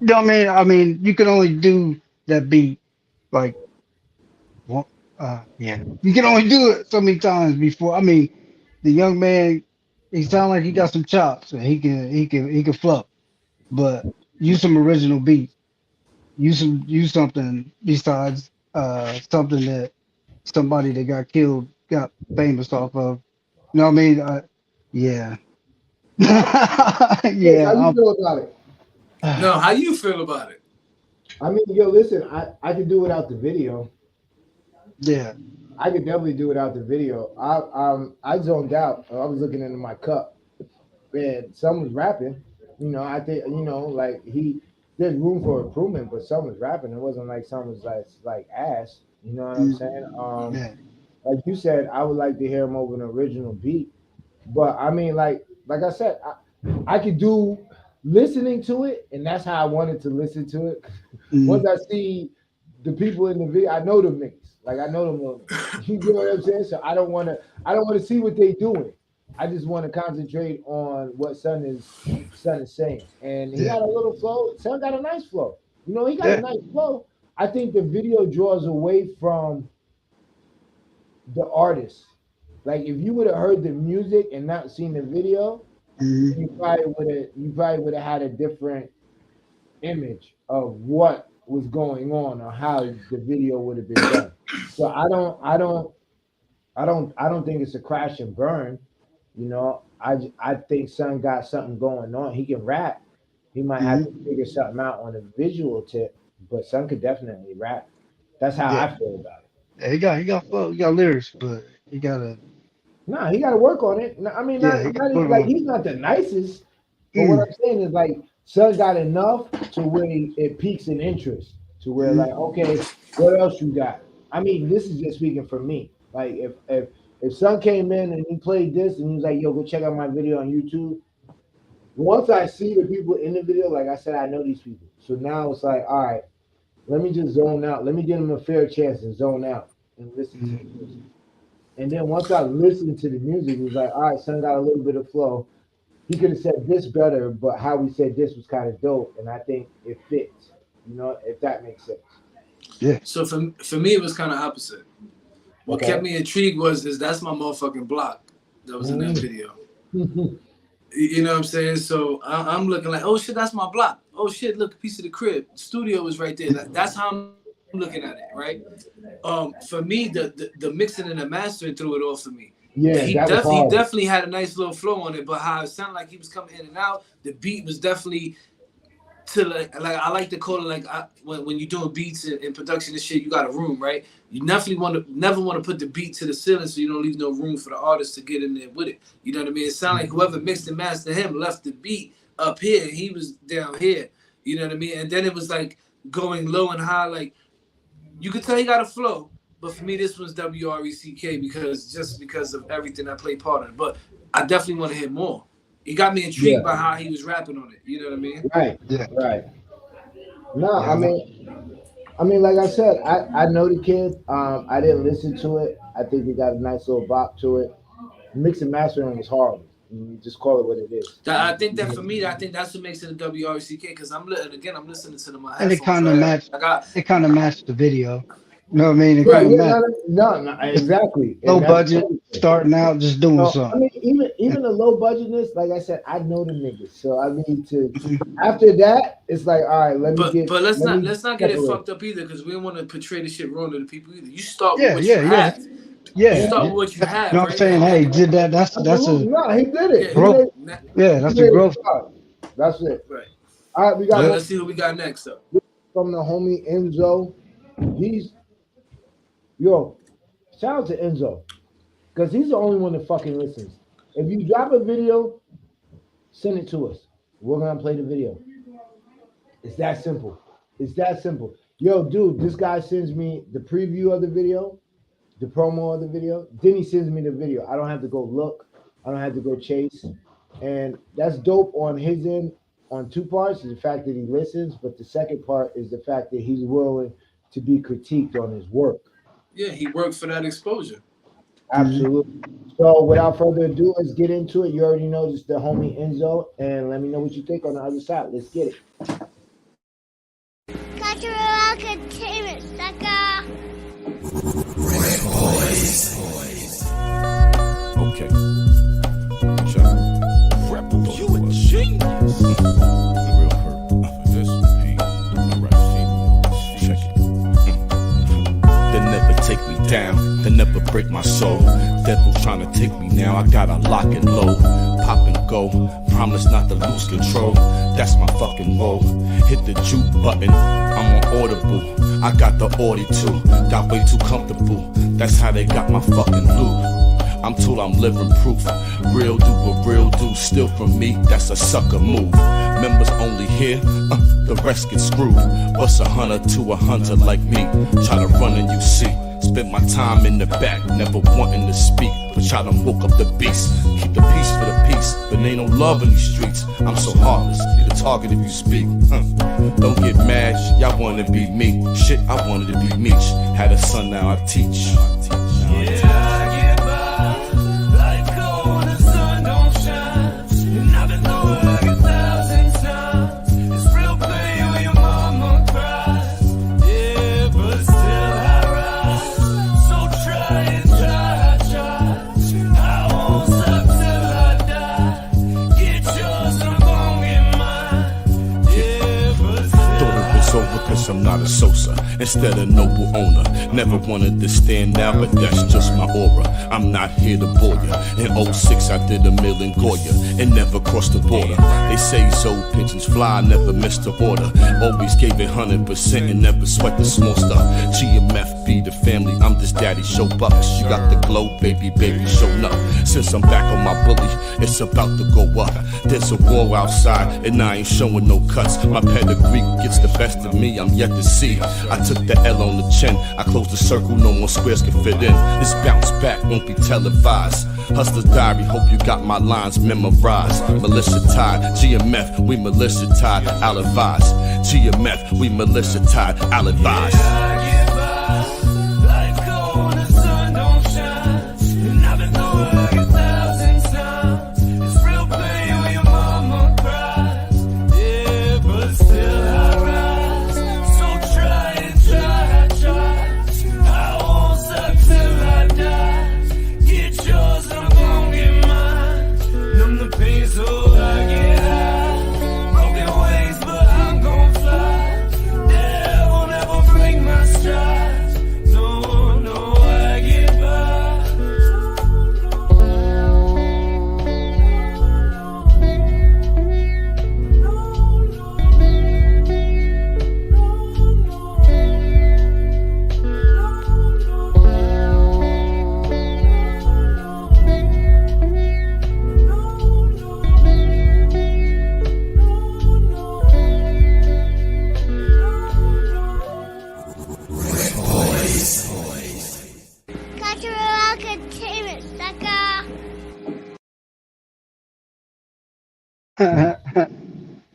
You know what I mean? I mean, you can only do that beat like, well, yeah. You can only do it so many times before. I mean, the young man, he sounds like he got some chops and he can fluff, but use some original beats. Use something besides something that somebody that got killed got famous off of. You know what I mean? Yeah. Yeah. How you feel about it? No, how you feel about it? I mean, yo, listen, I could do without the video. Yeah. I could definitely do without the video. I zoned out. I was looking into my cup, and someone's rapping. You know, I think like there's room for improvement, but someone's rapping. It wasn't like someone's like ass. You know what I'm saying? Like you said, I would like to hear him over an original beat. But I mean, like I said, I could do listening to it, and that's how I wanted to listen to it. Once I see the people in the video, I know them niggas. Like I know them. You know what I'm saying? So I don't want to see what they doing. I just want to concentrate on what Son is saying. And he got a little flow. Son got a nice flow. You know, he got a nice flow. I think the video draws away from the artist. Like if you would have heard the music and not seen the video, you probably would have had a different image of what was going on or how the video would have been done. So I don't think it's a crash and burn. You know, I think Son got something going on. He can rap. He might have to figure something out on a visual tip, but Son could definitely rap. That's how I feel about it. Yeah, he got flow, he got lyrics, but he gotta Nah, he got to work on it. I mean, Yeah, not even, like he's not the nicest, but what I'm saying is like Son got enough to where it piques an interest to where like, okay, what else you got? I mean, this is just speaking for me. Like if Son came in and he played this and he was like, yo, go check out my video on YouTube. Once I see the people in the video, like I said, I know these people. So now it's like, all right, let me just zone out. Let me give him a fair chance and zone out and listen to the music. And then once I listened to the music, it was like, all right, Son got a little bit of flow. He could have said this better, but how he said this was kind of dope, and I think it fits. You know, if that makes sense. Yeah. So for me, it was kind of opposite. What kept me intrigued is that's my motherfucking block that was in that video. You know what I'm saying? So I'm looking like, oh shit, that's my block. Oh shit, look, a piece of the crib. The studio was right there. That's how I'm looking at it, right? For me, the mixing and the mastering threw it off for me. Yeah, he definitely had a nice little flow on it, but how it sounded like he was coming in and out, the beat was definitely to like I like to call it like when you're doing beats and production and shit, you got a room, right? You definitely never want to put the beat to the ceiling so you don't leave no room for the artist to get in there with it. You know what I mean? It sounded like whoever mixed and mastered him left the beat up here and he was down here. You know what I mean? And then it was like going low and high, like you could tell he got a flow. But for me, this was WRECK because of everything I played part of it. But I definitely want to hear more. He got me intrigued by how he was rapping on it. You know what I mean? Right. Yeah. Right. No, I mean, like I said, I know the kid. I didn't listen to it. I think he got a nice little bop to it. Mix and mastering was horrible. You just call it what it is. I think that for me, I think that's what makes it a WRECK because I'm listening to my and headphones. it kind of matched. It kind of matched the video. You know what I mean? It kind of matched. No, exactly. Low budget, starting out, just doing something. I mean, even the low budgetness, like I said, I know the niggas. So I mean, after that, it's like, all right, But let's not get it fucked up either because we don't want to portray the shit wrong to the people either. You start with what you have. Yeah, you start with what you have. You know what I'm saying? Hey, did that? That's a no, he did it. Growth. That's the growth. That's it. Right. All right, we got. Let's see who we got next up. From the homie Enzo, shout out to Enzo, because he's the only one that fucking listens. If you drop a video, send it to us. We're gonna play the video. It's that simple. It's that simple. Yo, dude, this guy sends me the preview of the video, the promo of the video. Then he sends me the video. I don't have to go look. I don't have to go chase. And that's dope on his end on two parts, is the fact that he listens, but the second part is the fact that he's willing to be critiqued on his work. Yeah, he worked for that exposure. Absolutely. So without further ado, let's get into it. You already know this is the homie Enzo, and let me know what you think on the other side. Let's get it. Cultural entertainment, sucker. RecBoys. Okay. RecBoys, you a genius. Real hurt. This pain. Alright, check it. They never take me down. They never break my soul. Devil trying to take me now. I gotta lock and load. Pop and go. Promise not to lose control. That's my fucking role. Hit the juke button. I'm on Audible. I got the Audi too. Got way too comfortable. That's how they got my fucking loot. I'm told I'm living proof. Real do what real do. Steal from me, that's a sucker move. Members only here, the rest get screwed. Bust 100 to a hunter like me. Try to run and you see. Spent my time in the back, never wanting to speak. But try to woke up the beast. Keep the peace for the peace, but ain't no love in these streets. I'm so heartless, you're the target if you speak. Don't get mad, y'all wanna be me. Shit, I wanted to be Meech. Had a son, now I teach. Cause I'm not a Sosa, instead a noble owner. Never wanted to stand out, but that's just my aura. I'm not here to bore ya. In 06 I did a mill in Goya and never crossed the border. They say so pigeons fly, never missed the order. Always gave it 100% and never sweat the small stuff. GMF be the family. I'm this daddy, show bucks. You got the glow, baby, show up. Since I'm back on my bully, it's about to go up. There's a war outside, and I ain't showing no cuts. My pedigree gets the best of me, I'm yet to see. I took the L on the chin, I closed the circle, no more squares can fit in. This bounce back won't be televised. Hustler's diary, hope you got my lines memorized. Militia tied, GMF, we militia tied, I'll advise. GMF, we militia tied, I'll advise.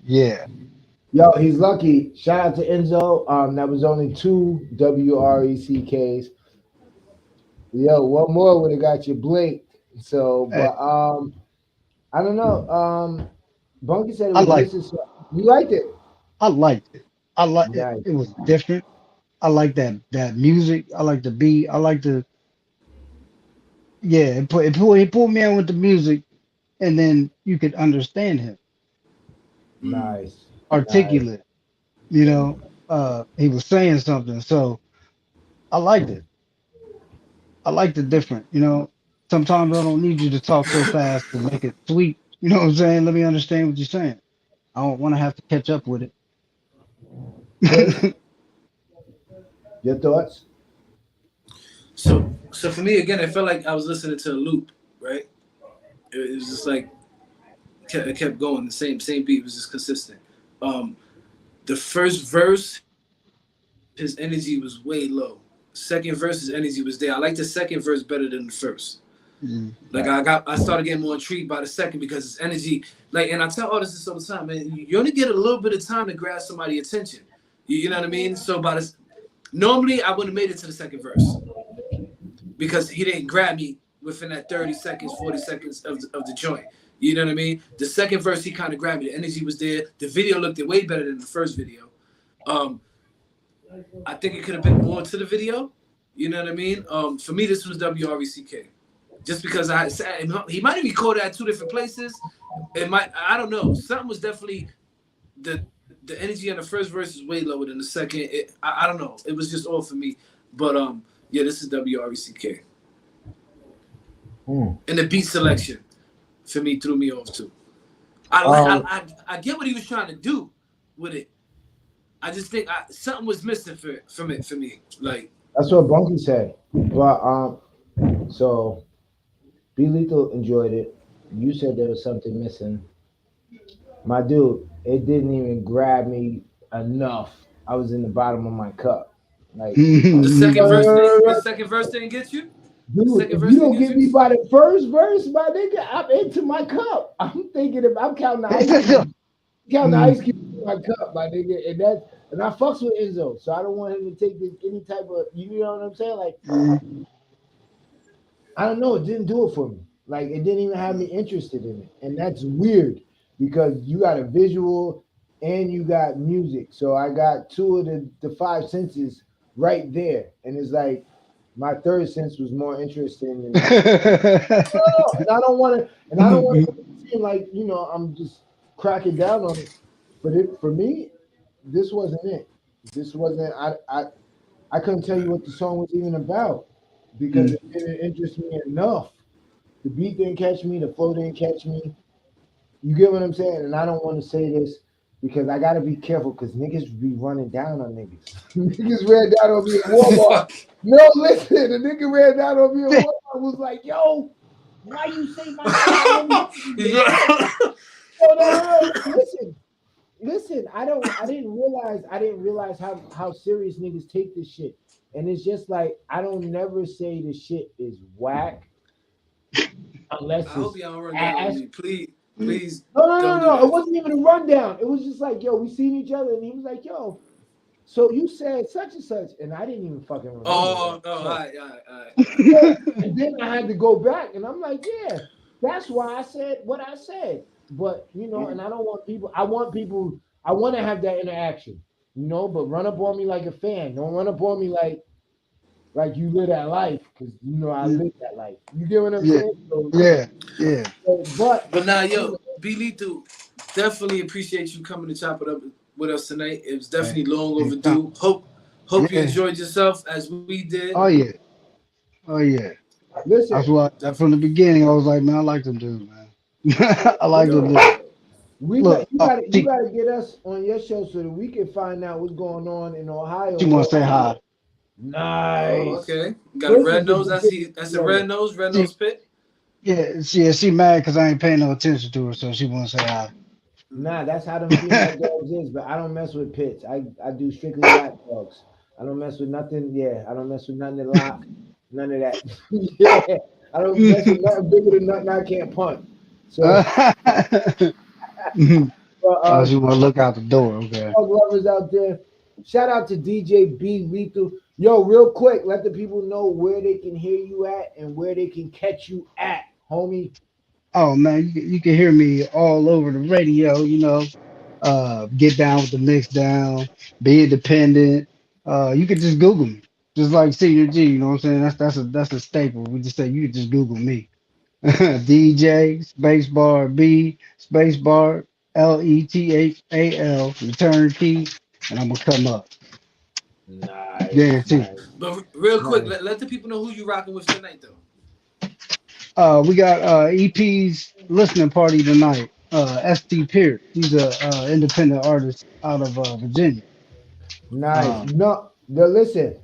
Yeah. Yo, he's lucky. Shout out to Enzo. That was only 2 WRECKs. Yo, one more would have got you blinked. So, but I don't know. Bunky said it I was liked missing. You liked it? I liked it. I like it. Nice. It was different. I like that music. I like the beat. I like the it pulled me in with the music, and then you could understand him. Nice. Articulate. You know, he was saying something. So I liked it. I liked it different. You know, sometimes I don't need you to talk so fast to make it sweet. You know what I'm saying? Let me understand what you're saying. I don't want to have to catch up with it. Chris, your thoughts? So for me again, I felt like I was listening to a loop, right? It was just like it kept going. The same beat was just consistent. The first verse, his energy was way low. Second verse, his energy was there. I like the second verse better than the first. Like I started getting more intrigued by the second because his energy, like, and I tell artists this all the time, man, you only get a little bit of time to grab somebody's attention. You know what I mean? So by this, normally I wouldn't have made it to the second verse because he didn't grab me within that 30 seconds, 40 seconds of the joint. You know what I mean? The second verse, he kind of grabbed me. The energy was there. The video looked way better than the first video. I think it could have been more to the video. You know what I mean? For me, this was WRECK. Just because he might have recorded at 2 different places. I don't know. Something was definitely the energy in the first verse is way lower than the second. I don't know. It was just all for me. But yeah, this is WRECK. And the beat selection for me threw me off too. I get what he was trying to do with it. I just think something was missing from it for me. Like that's what Bunky said. But so B Lethal enjoyed it. You said there was something missing. My dude, it didn't even grab me enough. I was in the bottom of my cup. Like the second verse didn't get you? Dude, if you don't get me by the first verse, my nigga, I'm into my cup. I'm thinking I'm counting the ice cube. Counting the ice cube in my cup, my nigga. And I fucks with Enzo, so I don't want him to take this any type of, you know what I'm saying? Like, I don't know, it didn't do it for me. Like, it didn't even have me interested in it. And that's weird because you got a visual and you got music. So I got 2 of the 5 senses right there. And it's like, my third sense was more interesting than and I don't want to seem like, you know, I'm just cracking down on it. But for me, this wasn't it. This wasn't I couldn't tell you what the song was even about because it didn't interest me enough. The beat didn't catch me, the flow didn't catch me. You get what I'm saying? And I don't want to say this because I gotta be careful because niggas be running down on niggas. Niggas ran down on me at Walmart. No, listen, the nigga ran down on me at Walmart. Was like, yo, why you say my name? No. Listen. I didn't realize how serious niggas take this shit. And it's just like I don't never say the shit is whack unless I it's hope y'all don't run down on ass. me. Please don't do No. It that. wasn't even a rundown. It was just like, yo, we seen each other, and he was like, yo, so you said such and such, and I didn't even fucking remember. All that. right. Yeah. And then I had to go back, and I'm like, yeah, that's why I said what I said. But and I don't want people. I want to have that interaction, But run up on me like a fan. Don't run up on me like you live that life, because I live that life. You get what I'm Yeah, saying? So, yeah. but now, yo, Be Lethal, definitely appreciate you coming to chop it up with us tonight. It was definitely long overdue. Hope you Yeah. enjoyed yourself as we did. Oh yeah. Oh yeah. That's Listen, why from the beginning I was like, man, I like them dudes, man. I like them dudes. we got Look, you got to get us on your show so that we can find out what's going on in Ohio. she want to say hi. Nice. Okay. Got a red nose. That's a red nose. Red She, nose pit. she mad because I ain't paying no attention to her, so she want to say hi. Nah, that's how them female dogs is, but I don't mess with pits. I do strictly lap dogs. I don't mess with nothing. Yeah, I don't mess with nothing that lock. None of that. Yeah, I don't mess with nothing bigger than nothing I can't punt. So, Oh, she want to look out the door. Okay. dog lovers out there, shout out to DJ B Lethal. Yo, real quick, let the people know where they can hear you at and where they can catch you at, homie. Oh man, you can hear me all over the radio. Get down with the mix down, be independent. You could just Google me, just like Senior G. You know what I'm saying? That's a staple. We just say you could just Google me, DJ spacebar B spacebar LETHAL return key, and I'm gonna come up. Guarantee. But real quick, Nice. let the people know who you rocking with tonight, though. We got EP's listening party tonight. ST Pierce. He's a independent artist out of Virginia. Nice. No, listen.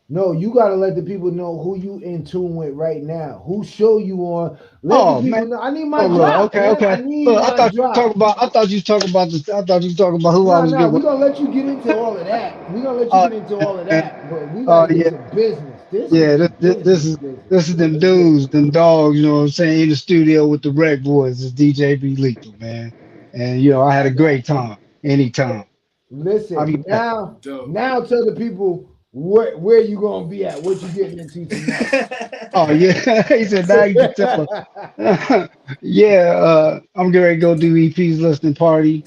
No, you gotta let the people know who you in tune with right now. Who show you on? Let the Oh man. people know. I need my Oh look, drop, okay, man. I okay. need Look, I my thought you drop. talking about. I thought you talking about this. I thought you talking about who I No, was no, getting we're with. gonna let you get into all of that. We're gonna let you Oh get into all of yeah, that, but we oh gotta get yeah, to business. This is yeah. some This business is business. this is them Let's get dudes, them dogs. You know what I'm saying? In the studio with the RecBoys. It's DJ B Lethal, man. And I had a great time. Anytime. I'll be listen back. now. Now tell the people where you gonna be at, what you getting into tonight. Oh yeah, he said now you can tell her. Yeah, I'm getting ready to go do EP's listening party.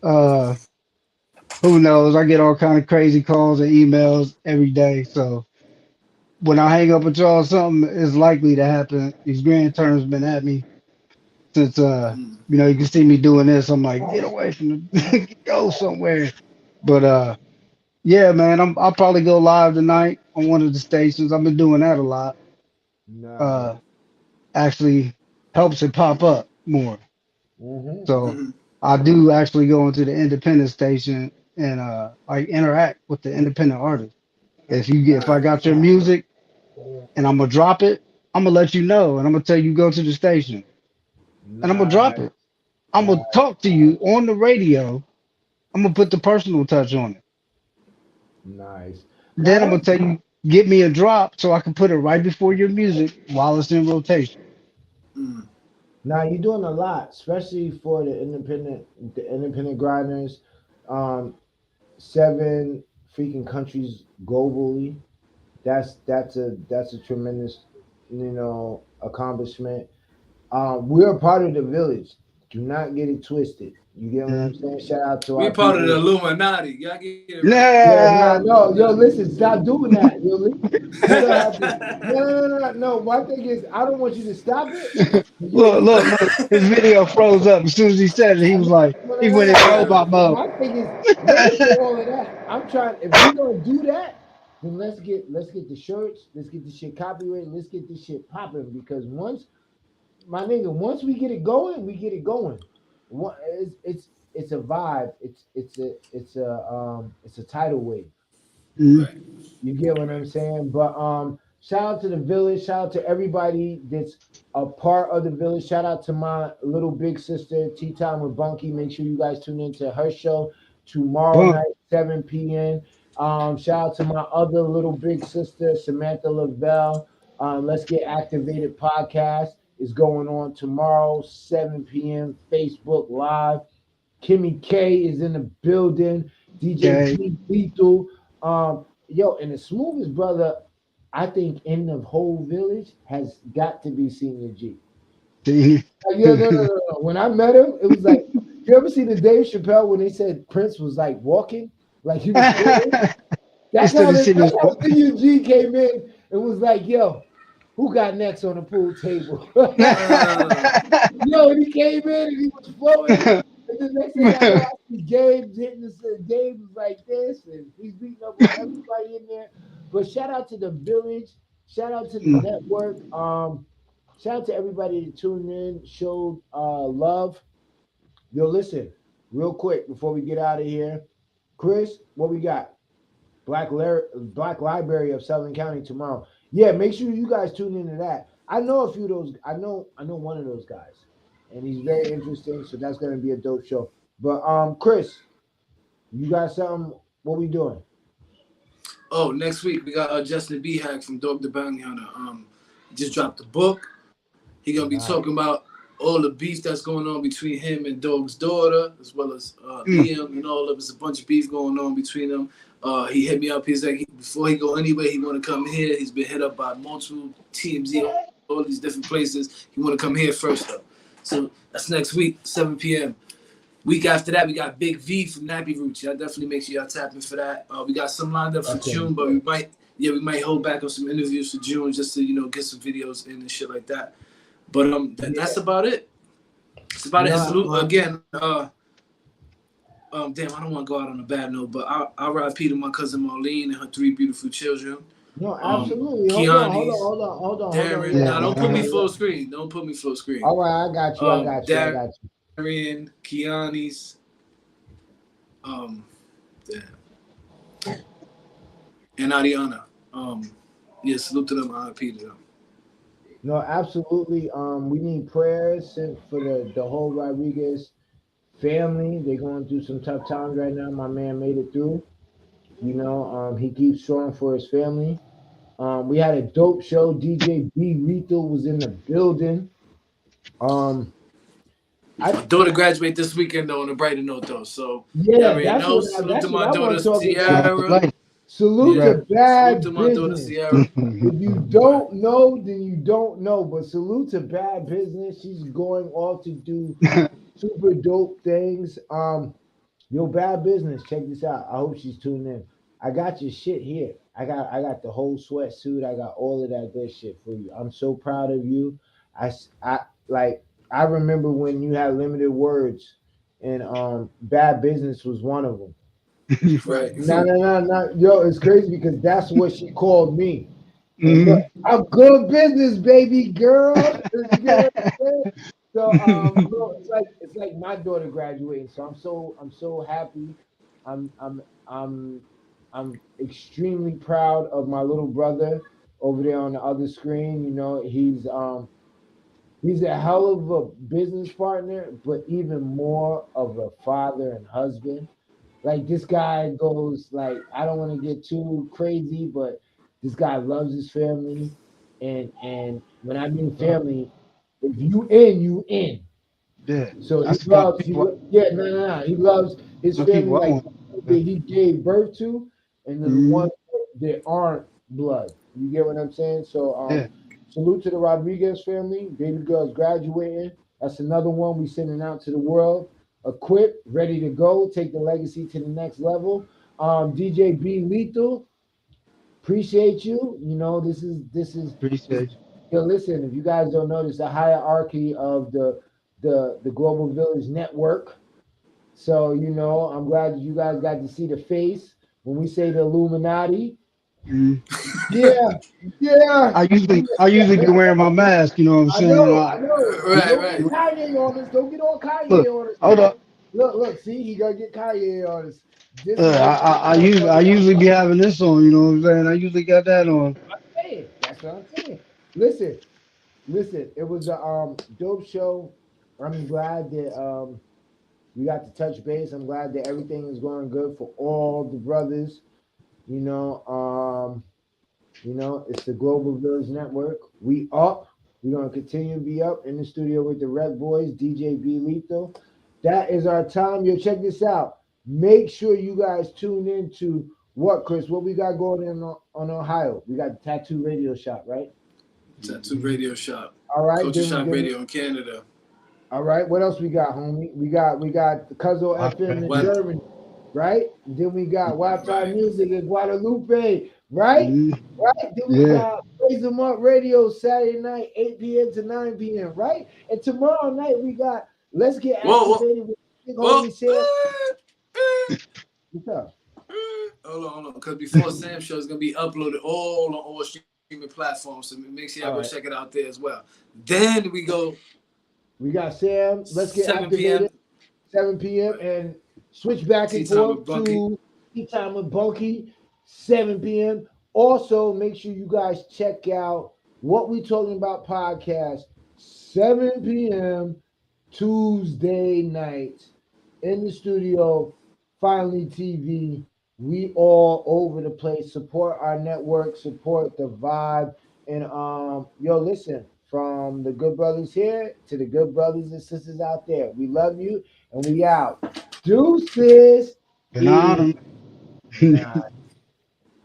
Uh, who knows? I get all kind of crazy calls and emails every day. So when I hang up with y'all, something is likely to happen. These grand terms been at me since you can see me doing this. I'm like, get away from the go somewhere. But yeah, man, I'll probably go live tonight on one of the stations. I've been doing that a lot. Nice. Uh, actually helps it pop up more. So I do actually go into the independent station and I interact with the independent artists. If I got your music and I'm gonna drop it, I'm gonna let you know and I'm gonna tell you go to the station and I'm gonna drop Nice. it. I'm gonna talk to you on the radio. I'm gonna put the personal touch on it. Nice. Then Now I'm gonna tell you give me a drop so I can put it right before your music while it's in rotation. Now you're doing a lot, especially for the independent grinders. Um, 7 freaking countries globally. That's a tremendous, accomplishment. We're a part of the village. Do not get it twisted. You get what I'm saying? Shout out to We our part of the people. Illuminati. Y'all get it right. Yeah, nah, Yeah. no, yo, listen, stop doing that. You don't have to. No. My thing is, I don't want you to stop it. Look. His video froze up. As soon as he said it, he was like, he went in robot mode. My thing is, let me do all of that. I'm trying. If we're gonna do that, then let's get the shirts. Let's get the shit copyrighted. Let's get this shit popping because once we get it going, we get it going. it's a vibe. It's a tidal wave. Right. You get what I'm saying? But shout out to the village. Shout out to everybody that's a part of the village. Shout out to my little big sister, Tea Time with Bunky. Make sure you guys tune into her show tomorrow Bunk. night, 7 p.m. Shout out to my other little big sister, Samantha Lavelle. Let's Get Activated podcast is going on tomorrow, 7 p.m. Facebook Live. Kimmy K is in the building. DJ Okay. B Lethal. Yo, and the smoothest brother, I think, in the whole village has got to be Senior G. See? Like, yeah, no. When I met him, it was like, you ever see the Dave Chappelle when they said Prince was like walking, like he was floating? That's Instead how of sitting that's how his Senior G came in and was like, yo, who got next on the pool table? Yo, and he came in and he was floating. And the next thing I know, I see Gabe hitting this. Gabe was like this, and he's beating up on everybody in there. But shout out to the village. Shout out to the network. Shout out to everybody that tuned in, showed love. Yo, listen, real quick before we get out of here, Chris, what we got? Black Library of Southern County tomorrow. Yeah, make sure you guys tune into that. I know a few of those. I know one of those guys, and he's very interesting. So that's gonna be a dope show. But Chris, you got something? What we doing? Oh, next week we got Justin B. Hack from Dog the Bounty Hunter. Just dropped a book. He gonna be talking about all the beef that's going on between him and Dog's daughter, as well as Liam and all of us. A bunch of beef going on between them. He hit me up. He's like, before he go anywhere, he want to come here. He's been hit up by multiple TMZ, all these different places. He want to come here first, though. So that's next week, 7 p.m. Week after that, we got Big V from Nappy Roots. Y'all definitely make sure y'all tap in for that. We got some lined up for June, but we might hold back on some interviews for June just to get some videos in and shit like that. But that's about it. It's about it. Salute again. Damn, I don't want to go out on a bad note, but I'll RIP to my cousin Marlene and her 3 beautiful children. No, absolutely. Hold on. Darren, don't put me full screen. Don't put me full screen. All right, I got you. Darren, Kiani's, and Ariana. Salute to them. RIP to them. No, absolutely. We need prayers for the whole Rodriguez family. They're going through some tough times right now. My man made it through. He keeps strong for his family. We had a dope show. DJ B Lethal was in the building. My daughter graduated this weekend though on a brighter note though. So salute to my daughter Sierra. Salute to Bad Business. If you don't know, then you don't know. But salute to Bad Business. She's going off to do super dope things. Bad Business. Check this out. I hope she's tuned in. I got your shit here. I got the whole sweatsuit. I got all of that good shit for you. I'm so proud of you. I remember when you had limited words, and Bad Business was one of them. Right. No. Yo, it's crazy because that's what she called me. Look, I'm good business, baby girl. So it's like my daughter graduating. So I'm so happy. I'm extremely proud of my little brother over there on the other screen. He's a hell of a business partner, but even more of a father and husband. Like this guy goes I don't want to get too crazy, but this guy loves his family, and when I mean family, if you in, you in. Yeah. So he loves. He loves his family like he gave birth to, and then the ones that aren't blood. You get what I'm saying? So salute to the Rodriguez family. Baby girl's graduating. That's another one we sending out to the world. Equipped, ready to go, take the legacy to the next level. DJ B Lethal, appreciate you. This is appreciate you. Yo, listen, if you guys don't know, there's a hierarchy of the Global Village Network. So I'm glad that you guys got to see the face when we say the Illuminati. Yeah. I usually be wearing my mask. You know what I'm saying? I know. Right. Kanye on us. Don't get on Kanye on us. Hold up. Look, see, he gonna get Kanye on us. This is I usually be having this on, you know what I'm saying? I usually got that on. That's what I'm saying. Listen. It was a dope show. I'm glad that we got to touch base. I'm glad that everything is going good for all the brothers. You know, it's the Global Village Network. We up. We're gonna continue to be up in the studio with the RecBoys, DJ B Lethal. That is our time. Yo, check this out. Make sure you guys tune in to what, Chris? What we got going on Ohio? We got the Tattoo Radio Shop, right? Tattoo Radio Shop. All right. Culture Shock Radio in Canada. All right. What else we got, homie? We got the Cuzzo FM in Germany, right? Then we got Wi-Fi Music in Guadalupe, right? Right. Then we got Raise 'em Up Radio Saturday night, 8 p.m. to 9 p.m. Right? And tomorrow night we got Let's Get Activated with Big Homie Sam. What's up? Hold on. Because before Sam's show is gonna be uploaded all on all streaming platforms, so make sure y'all go check it out there as well. Then we go. We got Sam. Let's Get 7 Activated. 7 p.m. and switch back and forth to Tea Time with Bunky, 7 p.m. Also, make sure you guys check out What We Talking About podcast, 7 p.m. Tuesday night in the studio. Finally TV. We all over the place. Support our network. Support the vibe. And listen. From the good brothers here to the good brothers and sisters out there. We love you and we out. Deuces. Good night.